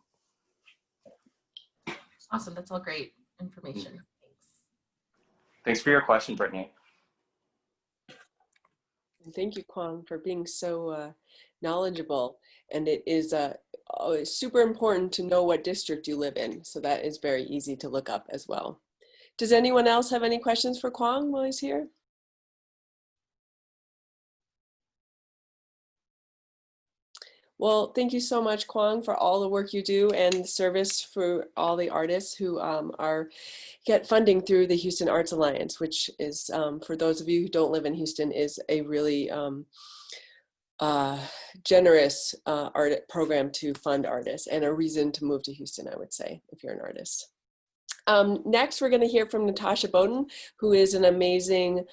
Awesome, that's all great information. Thanks. Thanks for your question, Brittany. Thank you, Kwang, for being so knowledgeable. And it is super important to know what district you live in. So that is very easy to look up as well. Does anyone else have any questions for Kwang while he's here? Well, thank you so much, Kwang, for all the work you do and service for all the artists who get funding through the Houston Arts Alliance, which is, for those of you who don't live in Houston, is a really generous art program to fund artists, and a reason to move to Houston, I would say, if you're an artist. Next, we're going to hear from Natasha Bowden, who is an amazing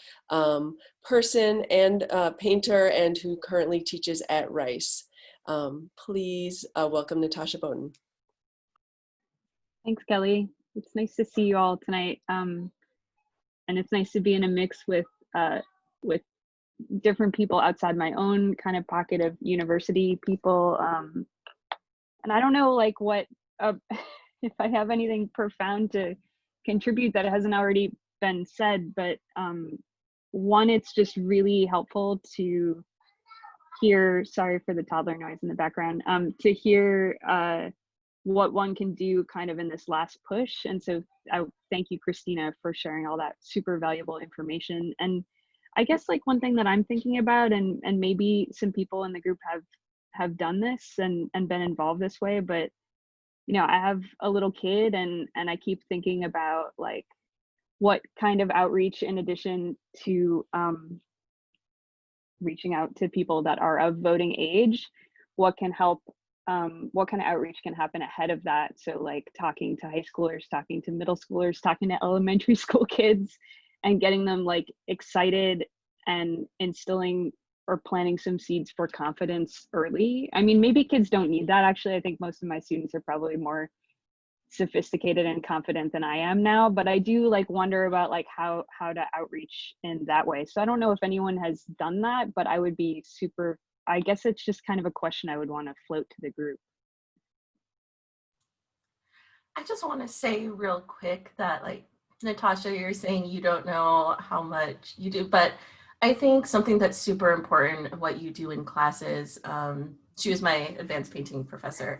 person and painter, and who currently teaches at Rice. Please welcome Natasha Bowden. Thanks, Kelly. It's nice to see you all tonight. And it's nice to be in a mix with different people outside my own kind of pocket of university people. And I don't know, like, what, if I have anything profound to contribute that hasn't already been said, but one, it's just really helpful to hear, sorry for the toddler noise in the background, to hear what one can do kind of in this last push. And so I thank you, Christina, for sharing all that super valuable information. And I guess like one thing that I'm thinking about, and maybe some people in the group have done this and been involved this way, but you know, I have a little kid, and I keep thinking about like what kind of outreach, in addition to reaching out to people that are of voting age, what can help, what kind of outreach can happen ahead of that. So like talking to high schoolers, talking to middle schoolers, talking to elementary school kids, and getting them like excited and instilling or planting some seeds for confidence early. I mean, maybe kids don't need that. Actually, I think most of my students are probably more sophisticated and confident than I am now, but I do like wonder about like how to outreach in that way. So I don't know if anyone has done that, but I would be super, I guess it's just kind of a question I would want to float to the group. I just want to say real quick that, like, Natasha, you're saying you don't know how much you do, but I think something that's super important, what you do in classes, She was my advanced painting professor.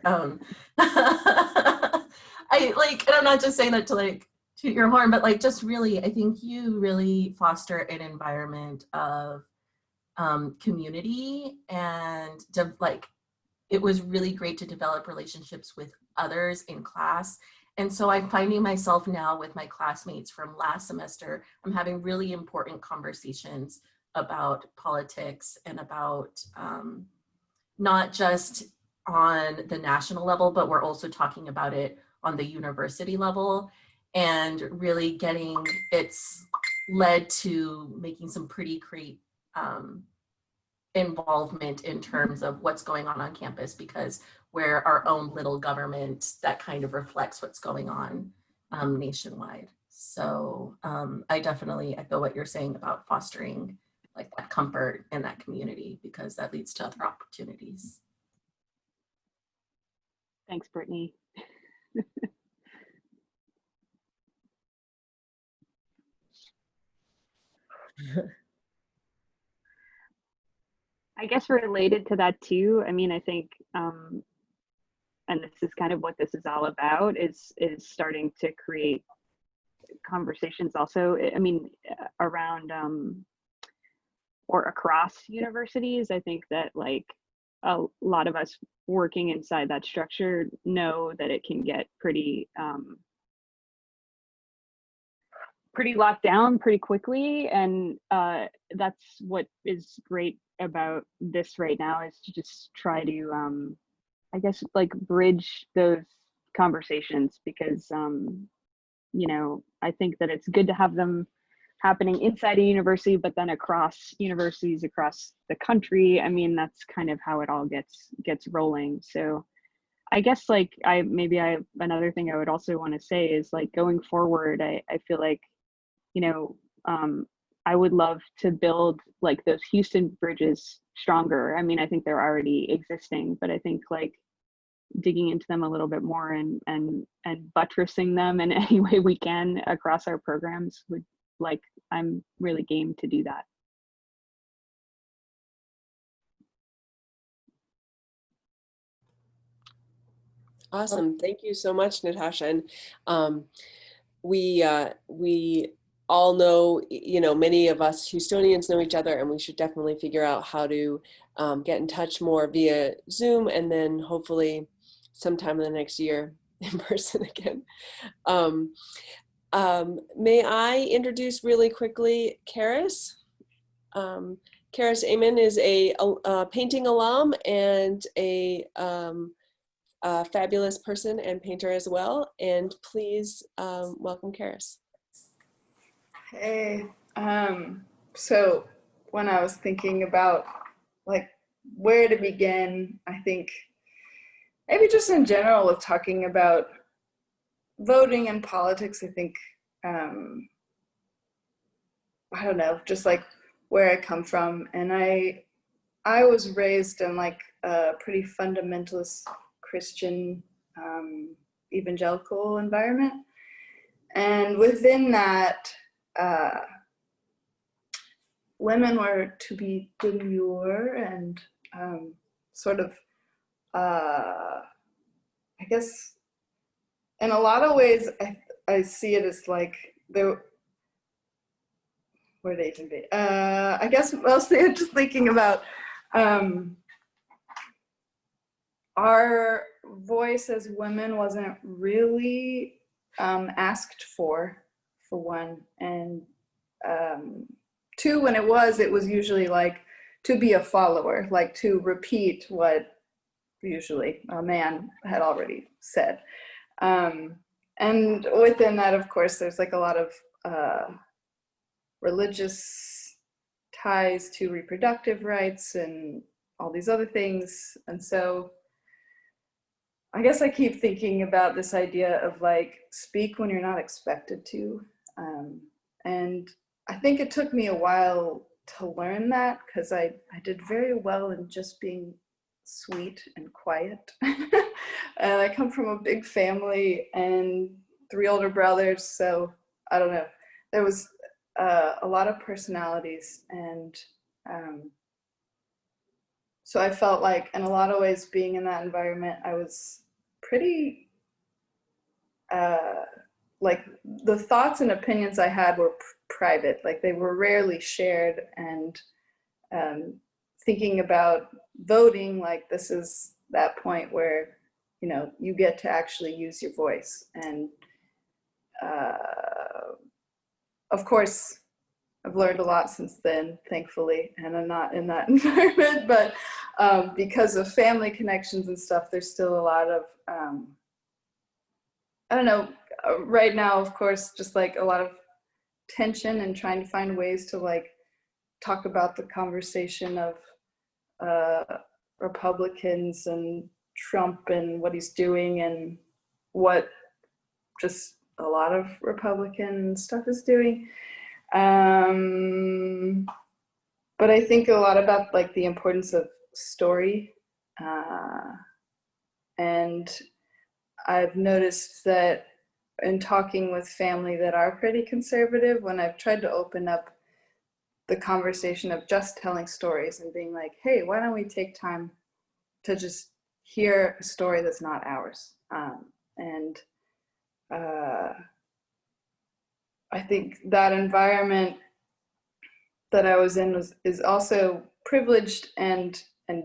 I like, and I'm not just saying that to like toot your horn, but like just really, I think you really foster an environment of community and like, it was really great to develop relationships with others in class. And so I'm finding myself now with my classmates from last semester, I'm having really important conversations about politics and about not just on the national level, but we're also talking about it on the university level, and really it's led to making some pretty great involvement in terms of what's going on campus, because we're our own little government that kind of reflects what's going on nationwide. So I definitely echo what you're saying about fostering like that comfort in that community, because that leads to other opportunities. Thanks, Brittany. I guess related to that too, I mean, I think, and this is kind of what this is all about, is starting to create conversations also, I mean, around or across universities. I think that like a lot of us working inside that structure know that it can get pretty pretty locked down pretty quickly, and that's what is great about this right now, is to just try to I guess like bridge those conversations, because you know, I think that it's good to have them happening inside a university, but then across universities across the country. I mean, that's kind of how it all gets rolling. So I guess like another thing I would also want to say is like going forward, I feel like, you know, I would love to build like those Houston bridges stronger. I mean, I think they're already existing, but I think like digging into them a little bit more and buttressing them in any way we can across our programs would, like, I'm really game to do that. Awesome. Thank you so much, Natasha. And we all know, you know, many of us Houstonians know each other, and we should definitely figure out how to get in touch more via Zoom, and then hopefully sometime in the next year in person again. May I introduce really quickly Karis? Karis Amen is a painting alum and a fabulous person and painter as well. And please welcome Karis. Hey, so when I was thinking about like where to begin, I think maybe just in general with talking about voting and politics, I think, I don't know, just like where I come from. And I was raised in like a pretty fundamentalist Christian evangelical environment. And within that, women were to be demure and sort of, I guess, in a lot of ways, I see it as like, where they even be? I guess mostly I'm just thinking about our voice as women wasn't really asked for one, and two, when it was usually like to be a follower, like to repeat what usually a man had already said. And within that, of course, there's like a lot of religious ties to reproductive rights and all these other things. And so I guess I keep thinking about this idea of like, speak when you're not expected to. And I think it took me a while to learn that, because I did very well in just being sweet and quiet. And I come from a big family and 3 older brothers, so I don't know. There was a lot of personalities, and So I felt like, in a lot of ways, being in that environment, I was pretty, like, the thoughts and opinions I had were private. Like, they were rarely shared. And thinking about voting, like, this is that point where, you know, you get to actually use your voice. And of course, I've learned a lot since then, thankfully, and I'm not in that environment, but because of family connections and stuff, there's still a lot of, I don't know, right now, of course, just like a lot of tension and trying to find ways to like talk about the conversation of Republicans and Trump and what he's doing and what just a lot of Republican stuff is doing. But I think a lot about like the importance of story. And I've noticed that in talking with family that are pretty conservative, when I've tried to open up the conversation of just telling stories and being like, hey, why don't we take time to just hear a story that's not ours? I think that environment that I was in is also privileged and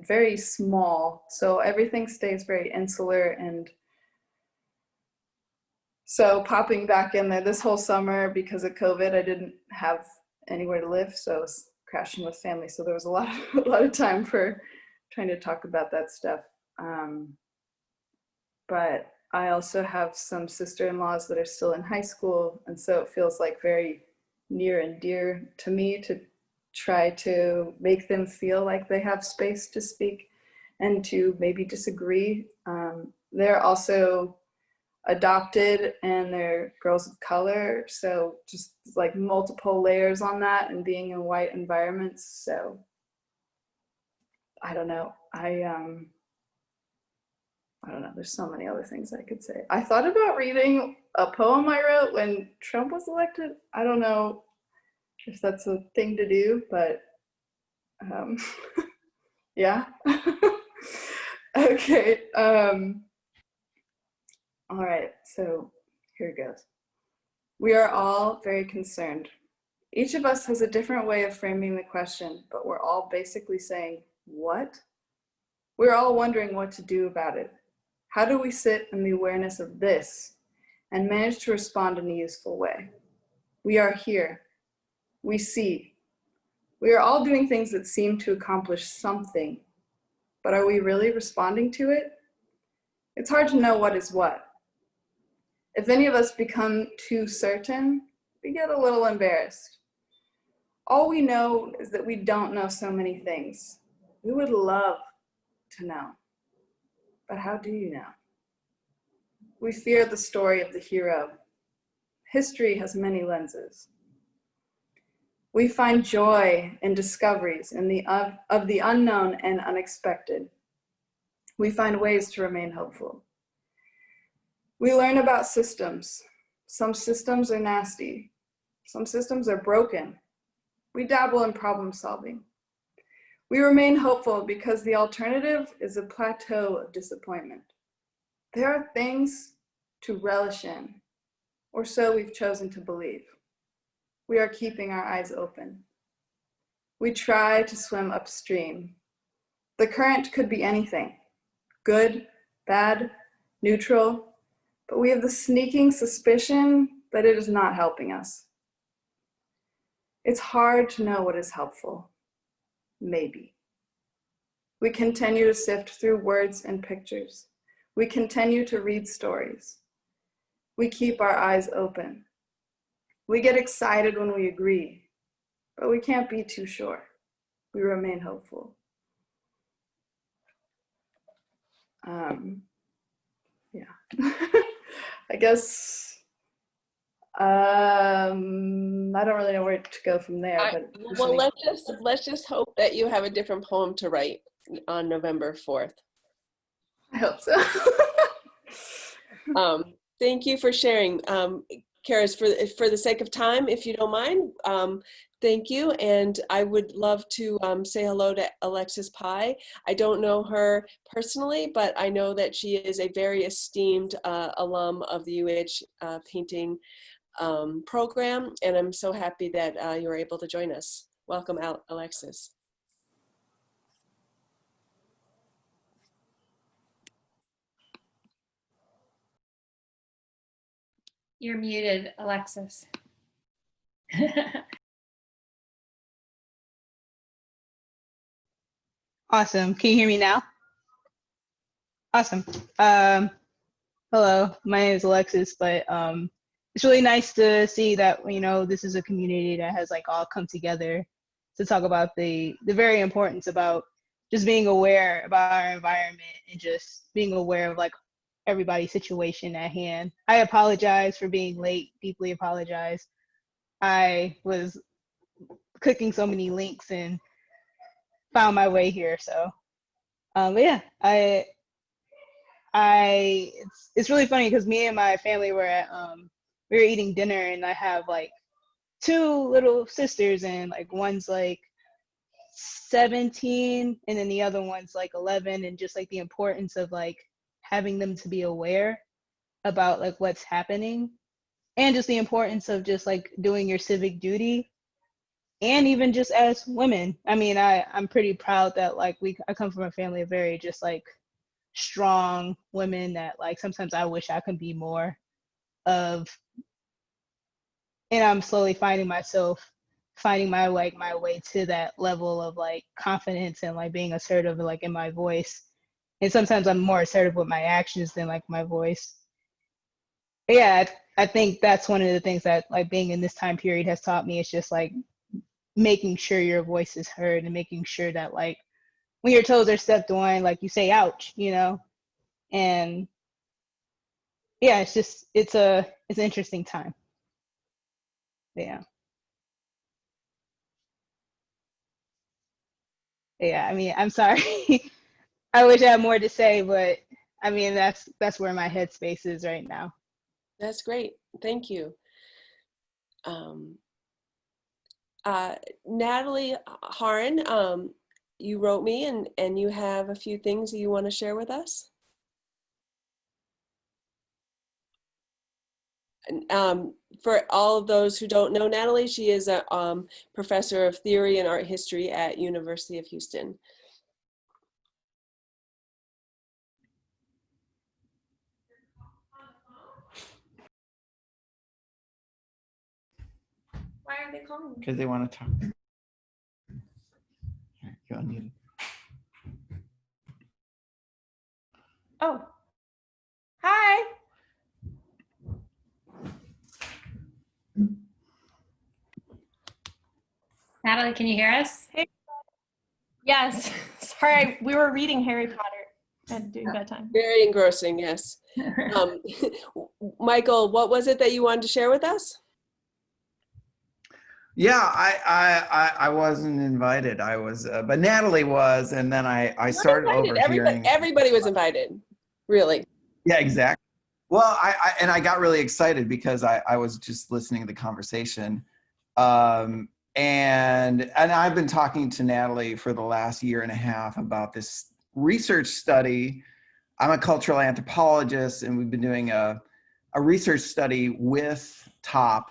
very small. So everything stays very insular. And so popping back in there this whole summer because of COVID, I didn't have anywhere to live. So I was crashing with family. So there was a lot of time for trying to talk about that stuff. But I also have some sister-in-laws that are still in high school. And so it feels like very near and dear to me to try to make them feel like they have space to speak and to maybe disagree. They're also adopted and they're girls of color. So just like multiple layers on that and being in white environments. So I don't know. I don't know. There's so many other things I could say. I thought about reading a poem I wrote when Trump was elected. I don't know if that's a thing to do, but yeah. Okay. All right. So here it goes. We are all very concerned. Each of us has a different way of framing the question, but we're all basically saying, what? We're all wondering what to do about it. How do we sit in the awareness of this and manage to respond in a useful way? We are here. We see. We are all doing things that seem to accomplish something, but are we really responding to it? It's hard to know what is what. If any of us become too certain, we get a little embarrassed. All we know is that we don't know so many things. We would love to know, but how do you know? We fear the story of the hero. History has many lenses. We find joy in discoveries of the unknown and unexpected. We find ways to remain hopeful. We learn about systems. Some systems are nasty. Some systems are broken. We dabble in problem solving. We remain hopeful because the alternative is a plateau of disappointment. There are things to relish in, or so we've chosen to believe. We are keeping our eyes open. We try to swim upstream. The current could be anything, good, bad, neutral, but we have the sneaking suspicion that it is not helping us. It's hard to know what is helpful, maybe. We continue to sift through words and pictures. We continue to read stories. We keep our eyes open. We get excited when we agree, but we can't be too sure. We remain hopeful. Yeah. I guess I don't really know where to go from there. But well, let's just hope that you have a different poem to write on November 4th. I hope so. Thank you for sharing. Karis, for the sake of time, if you don't mind, thank you. And I would love to say hello to Alexis Pai. I don't know her personally, but I know that she is a very esteemed alum of the UH painting program. And I'm so happy that you were able to join us. Welcome out, Alexis. You're muted, Alexis. Awesome. Can you hear me now? Awesome. Hello, my name is Alexis, but it's really nice to see that, you know, this is a community that has like all come together to talk about the very importance about just being aware about our environment and just being aware of like everybody's situation at hand. I apologize for being late, deeply apologize. I was clicking so many links and found my way here. So, but yeah, it's really funny because me and my family were at we were eating dinner, and I have like 2 little sisters, and like one's like 17 and then the other one's like 11, and just like the importance of like having them to be aware about like what's happening, and just the importance of just like doing your civic duty. And even just as women, I mean, I'm pretty proud that like I come from a family of very just like strong women that like sometimes I wish I could be more of, and I'm slowly finding my way to that level of like confidence and like being assertive like in my voice. And sometimes I'm more assertive with my actions than like my voice. But yeah, I think that's one of the things that like being in this time period has taught me. It's just like making sure your voice is heard and making sure that like when your toes are stepped on, like you say ouch, you know. And yeah, it's an interesting time. Yeah. I mean, I'm sorry. I wish I had more to say, but I mean, that's where my headspace is right now. That's great. Thank you. Natalie Haran, you wrote me and you have a few things that you want to share with us. For all of those who don't know Natalie, she is a professor of theory and art history at University of Houston. Why are they calling me? Because they want to talk. You're unmuted. Oh, hi. Natalie, can you hear us? Hey. Yes. Sorry, we were reading Harry Potter and doing bedtime. Very engrossing, yes. Michael, what was it that you wanted to share with us? Yeah, I wasn't invited. I was, but Natalie was, and then I started overhearing. Everybody was invited, really. Yeah, exactly. Well, I got really excited because I was just listening to the conversation, and I've been talking to Natalie for the last year and a half about this research study. I'm a cultural anthropologist, and we've been doing a research study with TOP,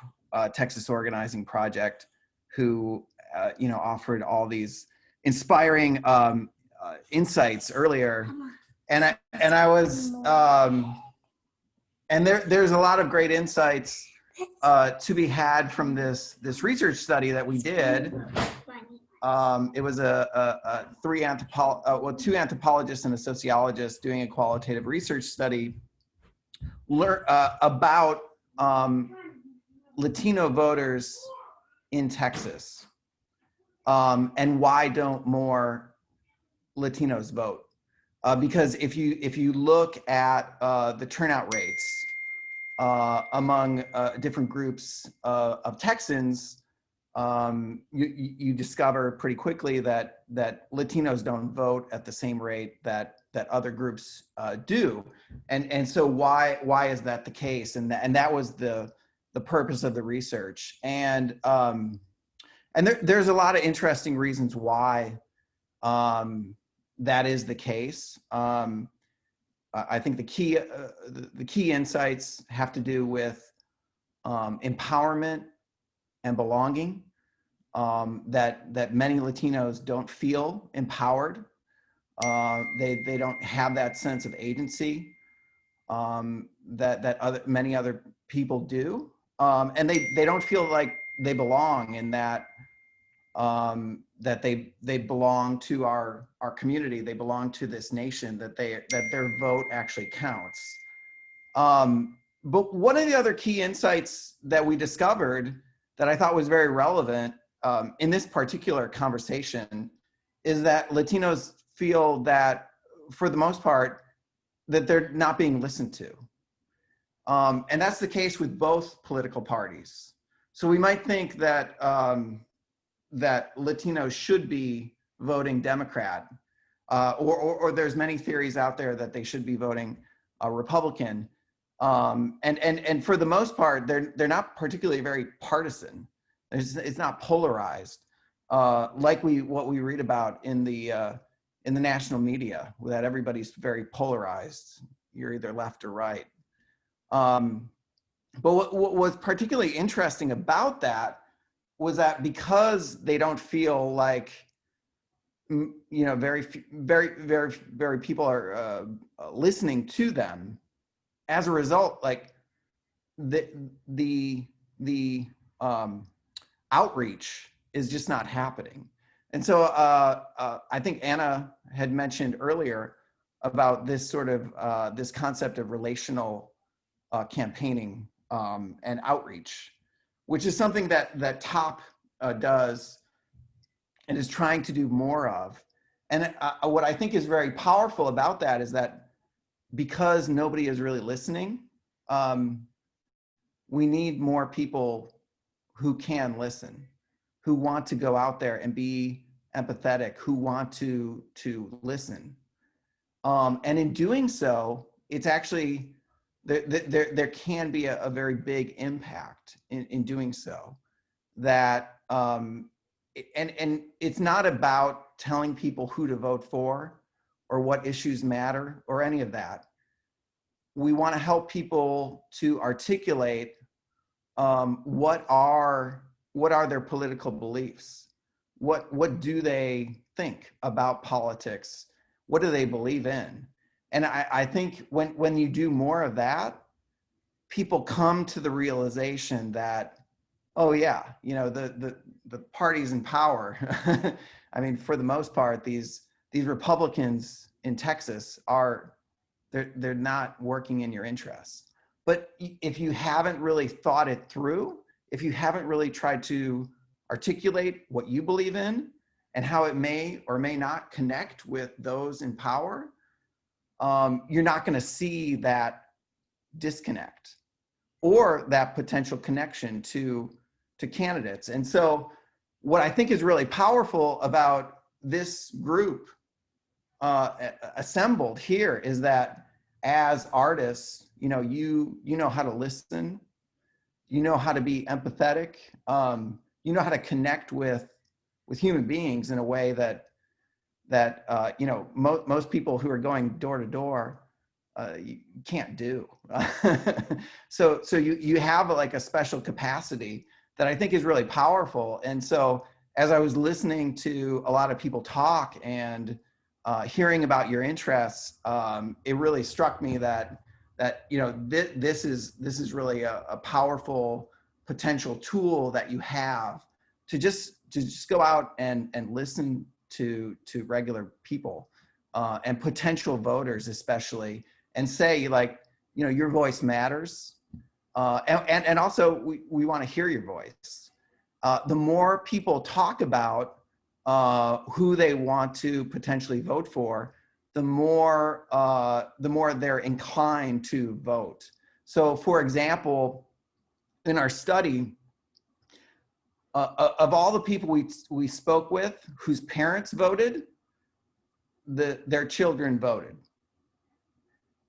Texas Organizing Project, who offered all these inspiring insights earlier, and I was and there's a lot of great insights to be had from this research study that we did. It was two anthropologists and a sociologist doing a qualitative research study about Latino voters in Texas, and why don't more Latinos vote? Because if you look at the turnout rates among different groups of Texans, you discover pretty quickly that Latinos don't vote at the same rate that other groups do, and so why is that the case? And that was the the purpose of the research. And there's a lot of interesting reasons why that is the case. I think the key insights have to do with empowerment and belonging. That many Latinos don't feel empowered. They don't have that sense of agency that many other people do, and they don't feel like they belong in that that they belong to our community. They belong to this nation. That their vote actually counts. But one of the other key insights that we discovered that I thought was very relevant in this particular conversation is that Latinos feel that, for the most part, that they're not being listened to. And that's the case with both political parties. So we might think that that Latinos should be voting Democrat, or there's many theories out there that they should be voting Republican. And for the most part, they're not particularly very partisan. It's not polarized, like what we read about in the national media, that everybody's very polarized. You're either left or right. But what was particularly interesting about that was that because they don't feel like, very people are listening to them, as a result, like the outreach is just not happening. And so I think Anna had mentioned earlier about this sort of this concept of relational campaigning and outreach, which is something that TOP does and is trying to do more of. And what I think is very powerful about that is that because nobody is really listening, we need more people who can listen, who want to go out there and be empathetic, who want to listen. And in doing so, it's actually, there can be a very big impact in doing so. That, and it's not about telling people who to vote for or what issues matter or any of that. We want to help people to articulate what are their political beliefs? What do they think about politics? What do they believe in? And I think when you do more of that, people come to the realization that, oh yeah, the parties in power, I mean, for the most part, these Republicans in Texas they're not working in your interests. But if you haven't really thought it through, if you haven't really tried to articulate what you believe in and how it may or may not connect with those in power, you're not going to see that disconnect or that potential connection to candidates. And so what I think is really powerful about this group assembled here is that as artists, you know how to listen, you know how to be empathetic, you know how to connect with human beings in a way that most people who are going door to door you can't do. So you have like a special capacity that I think is really powerful. And so as I was listening to a lot of people talk and hearing about your interests, it really struck me that this is really a powerful potential tool that you have to just go out and listen to regular people and potential voters especially, and say, like, your voice matters, and also we want to hear your voice. The more people talk about who they want to potentially vote for, the more they're inclined to vote. So, for example, in our study, of all the people we spoke with whose parents voted, their children voted.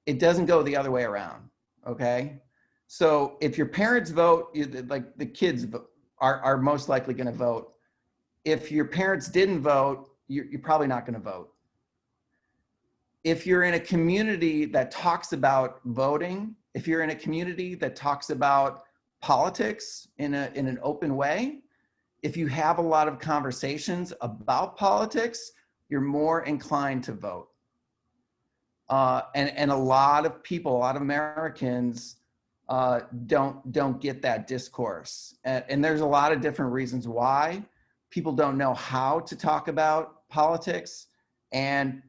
It doesn't go the other way around, okay? So if your parents vote, like the kids are most likely going to vote. If your parents didn't vote, you're probably not going to vote. If you're in a community that talks about voting, if you're in a community that talks about politics in an open way, if you have a lot of conversations about politics, you're more inclined to vote. And a lot of people, a lot of Americans don't get that discourse. And there's a lot of different reasons why. People don't know how to talk about politics, and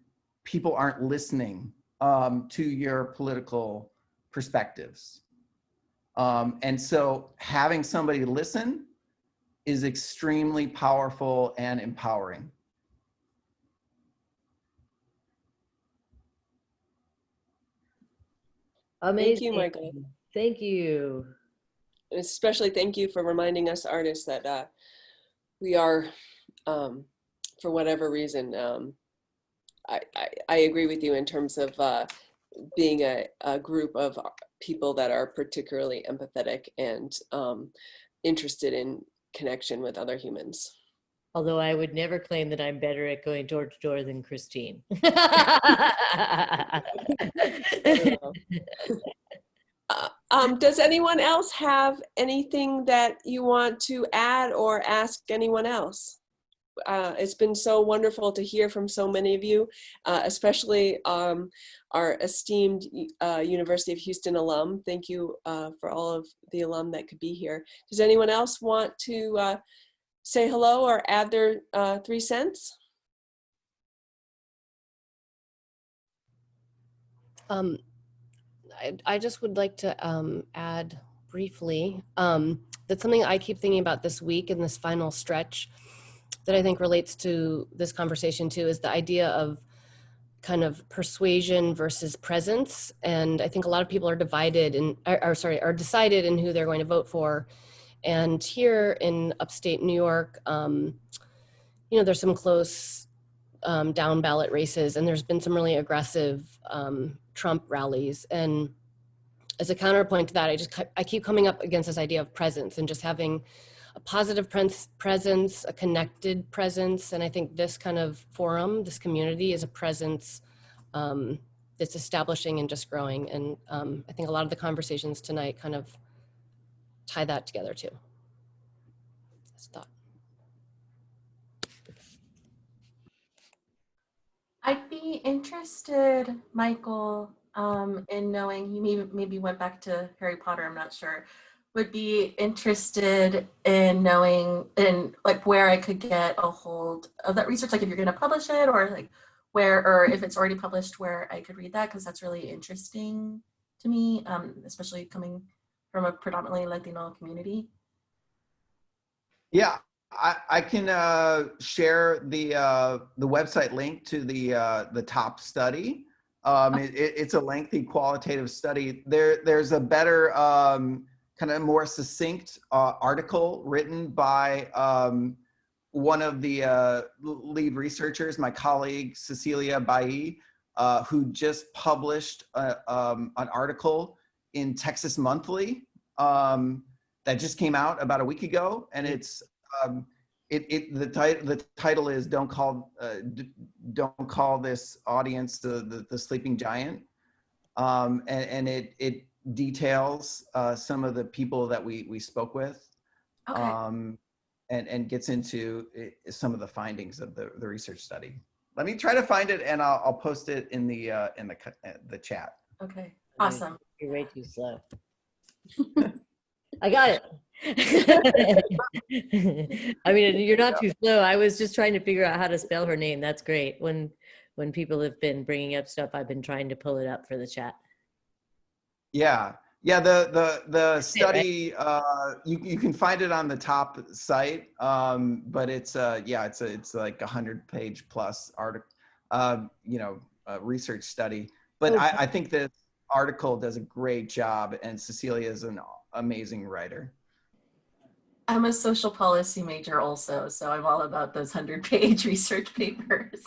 people aren't listening to your political perspectives. And so having somebody listen is extremely powerful and empowering. Amazing. Thank you, Michael. Thank you. And especially thank you for reminding us artists that we are, for whatever reason, I agree with you in terms of being a group of people that are particularly empathetic and interested in connection with other humans. Although I would never claim that I'm better at going door to door than Christine. Does anyone else have anything that you want to add or ask anyone else? It's been so wonderful to hear from so many of you, especially our esteemed University of Houston alum. Thank you for all of the alum that could be here. Does anyone else want to say hello or add their 3 cents? I just would like to add briefly that something I keep thinking about this week in this final stretch that I think relates to this conversation too is the idea of kind of persuasion versus presence. And I think a lot of people are divided are decided in who they're going to vote for. And here in upstate New York, there's some close down ballot races, and there's been some really aggressive Trump rallies. And as a counterpoint to that, I keep coming up against this idea of presence and just having a positive presence, a connected presence. And I think this kind of forum, this community is a presence that's establishing and just growing. And I think a lot of the conversations tonight kind of tie that together too. That's a thought. I'd be interested, Michael, in knowing, you maybe went back to Harry Potter, I'm not sure, would be interested in knowing like where I could get a hold of that research, like if you're going to publish it or like where, or if it's already published, where I could read that, because that's really interesting to me, especially coming from a predominantly Latino community. Yeah, I can share the website link to the top study. It's a lengthy qualitative study. There's a better kind of more succinct article written by one of the lead researchers, my colleague Cecilia Bailly, who just published an article in Texas Monthly that just came out about a week ago, and it's the title is "Don't Call This Audience the Sleeping Giant," and it details some of the people that we spoke with, okay. And gets into some of the findings of the research study. Let me try to find it, and I'll post it in the chat. Okay, awesome. You're way too slow. I got it. I mean, you're not too slow. I was just trying to figure out how to spell her name. That's great. When people have been bringing up stuff, I've been trying to pull it up for the chat. Yeah. The study, you can find it on the top site, but it's like 100-page plus article, research study. But I think this article does a great job, and Cecilia is an amazing writer. I'm a social policy major also, so I'm all about those 100-page research papers.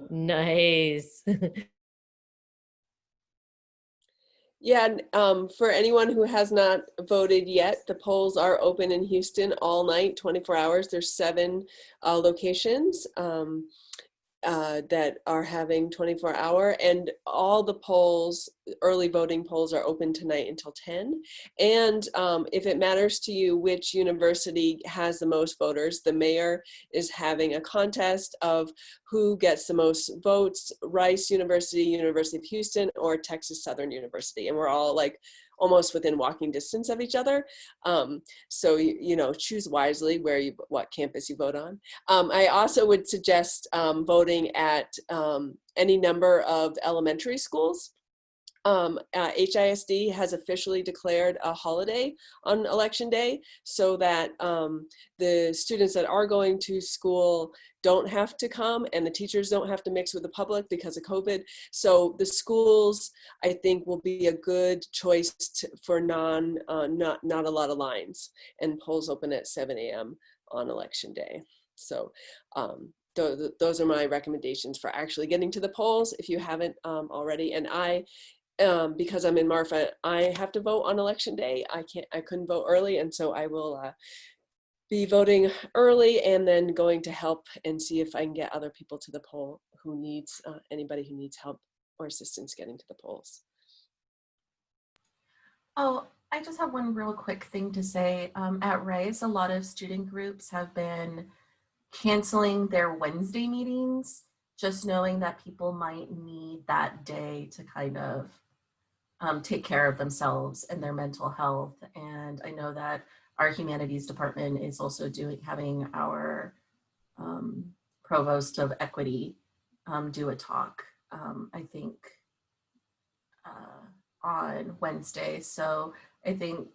Nice. Yeah, and, for anyone who has not voted yet, the polls are open in Houston all night, 24 hours. There's 7 locations that are having 24-hour, and all the polls, early voting polls, are open tonight until 10. And if it matters to you which university has the most voters, the mayor is having a contest of who gets the most votes: Rice University, University of Houston, or Texas Southern University. And we're all like almost within walking distance of each other. So you know, choose wisely what campus you vote on. I also would suggest voting at any number of elementary schools. HISD has officially declared a holiday on election day, so that the students that are going to school don't have to come, and the teachers don't have to mix with the public because of COVID. So the schools, I think, will be a good choice for not a lot of lines, and polls open at 7 a.m. on election day. So those are my recommendations for actually getting to the polls if you haven't already. And because I'm in Marfa, I have to vote on election day. I couldn't vote early, and so I will be voting early, and then going to help and see if I can get other people to the poll who needs anybody who needs help or assistance getting to the polls. Oh, I just have one real quick thing to say. At Rice, a lot of student groups have been canceling their Wednesday meetings, just knowing that people might need that day to kind of take care of themselves and their mental health. And I know that our humanities department is also having our provost of equity do a talk, I think on Wednesday. So I think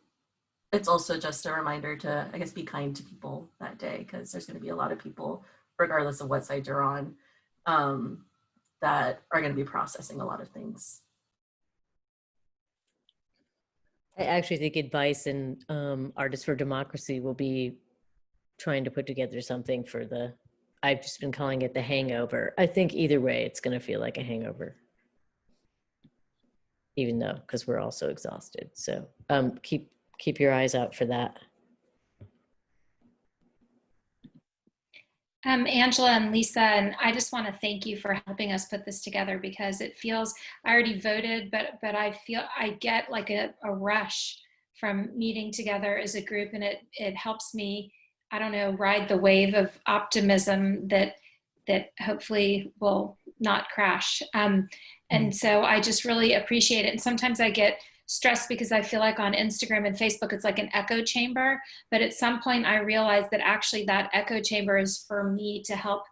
it's also just a reminder to, I guess, be kind to people that day, because there's going to be a lot of people, regardless of what side you're on, that are going to be processing a lot of things. I actually think Advice and Artists for Democracy will be trying to put together something for I've just been calling it the hangover. I think either way, it's going to feel like a hangover, even though, because we're all so exhausted. So keep your eyes out for that. Angela and Lisa, and I just want to thank you for helping us put this together, because it feels, I already voted, but I feel I get like a rush from meeting together as a group, and it helps me, I don't know, ride the wave of optimism that hopefully will not crash. And so I just really appreciate it. And sometimes I get stressed because I feel like on Instagram and Facebook, it's like an echo chamber. But at some point I realized that actually that echo chamber is for me to help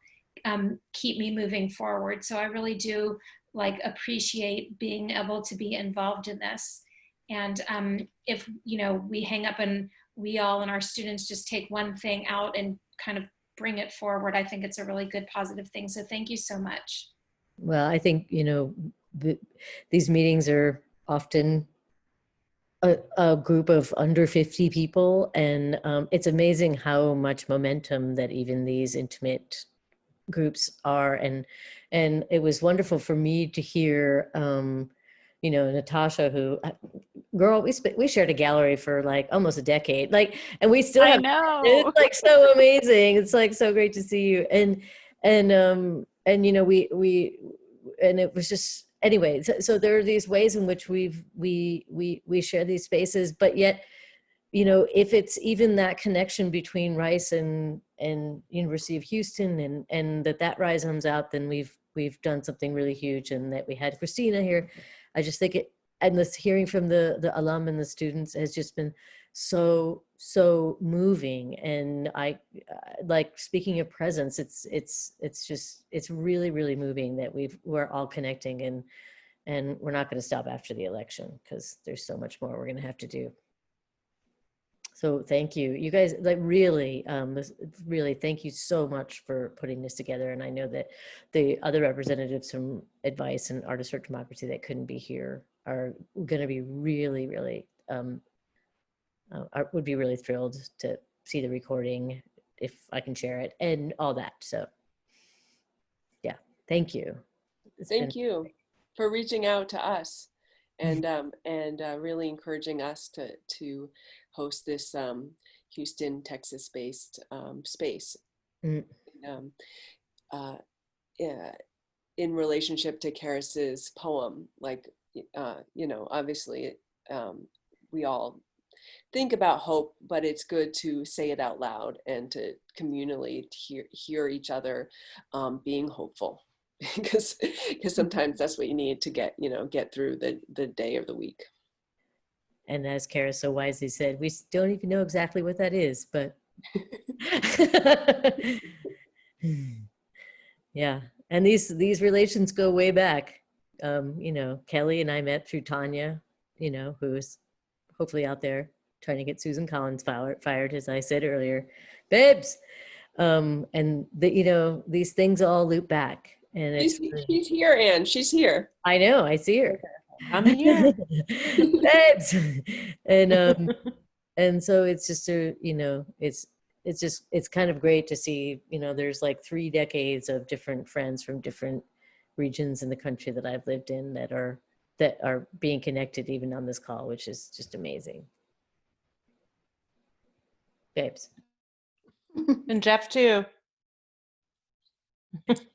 keep me moving forward. So I really do like appreciate being able to be involved in this. And if, you know, we hang up and we all and our students just take one thing out and kind of bring it forward, I think it's a really good positive thing. So thank you so much. Well, I think, you know, these meetings are often a group of under 50 people, and it's amazing how much momentum that even these intimate groups are. And it was wonderful for me to hear, you know, Natasha, who, girl, we shared a gallery for like almost a decade, like, and we still have, it's like so amazing. It's like so great to see you. And you know, and it was just, anyway, so there are these ways in which we share these spaces, but yet, you know, if it's even that connection between Rice and University of Houston, and that rhizome's out, then we've done something really huge. And that we had Christina here, I just think and this hearing from the alum and the students has just been so moving. And I like, speaking of presence, it's really, really moving that we're all connecting, and we're not going to stop after the election, because there's so much more we're going to have to do. So thank you, you guys, like really, really thank you so much for putting this together. And I know that the other representatives from Advice and Artists for Democracy that couldn't be here are going to be really, really, would be really thrilled to see the recording if I can share it and all that. So yeah, thank you. Thank you for reaching out to us. and really encouraging us to host this Houston, Texas-based space. Mm. Yeah, in relationship to Karis's poem, like, you know, obviously we all think about hope, but it's good to say it out loud and to communally hear each other being hopeful, because sometimes that's what you need to get through the day or the week. And as Kara so wisely said, we don't even know exactly what that is, but yeah. And these relations go way back. You know, Keliy and I met through Tanya, you know, who's hopefully out there trying to get Susan Collins fired, as I said earlier. Babes! And you know, these things all loop back. And it's She's here, Anne. She's here. I know, I see her. I'm here. Babes! And so it's just you know, it's kind of great to see, you know, there's like 3 decades of different friends from different regions in the country that I've lived in that are being connected even on this call, which is just amazing. Babes. And Jeff too.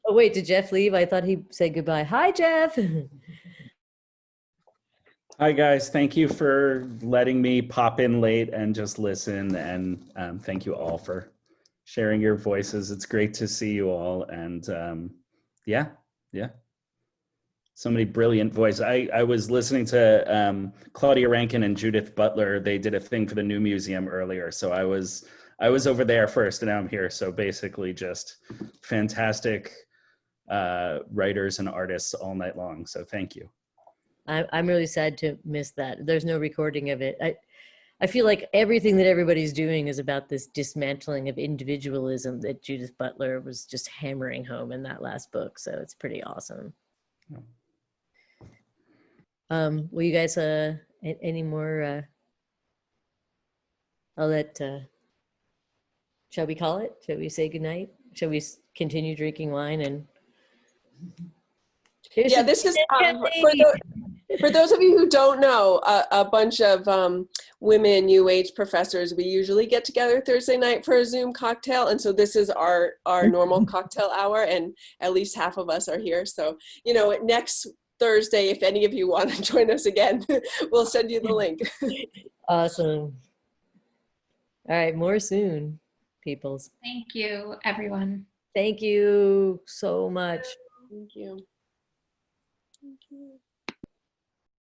Oh wait, did Jeff leave? I thought he said goodbye. Hi, Jeff. Hi guys, thank you for letting me pop in late and just listen, and thank you all for sharing your voices. It's great to see you all, and yeah, so many brilliant voices. I was listening to Claudia Rankin and Judith Butler. They did a thing for the new museum earlier, so I was over there first, and now I'm here. So basically, just fantastic writers and artists all night long. So thank you. I'm really sad to miss that. There's no recording of it. I feel like everything that everybody's doing is about this dismantling of individualism that Judith Butler was just hammering home in that last book. So it's pretty awesome. Will you guys any more? I'll let. Shall we call it? Shall we say goodnight? Shall we continue drinking wine and? Yeah, this is for those of you who don't know, a bunch of women UH professors. We usually get together Thursday night for a Zoom cocktail, and so this is our normal cocktail hour, and at least half of us are here. So, you know, next Thursday, if any of you want to join us again, we'll send you the link. Awesome. All right, more soon, peoples. Thank you, everyone. Thank you so much. Thank you. Thank you.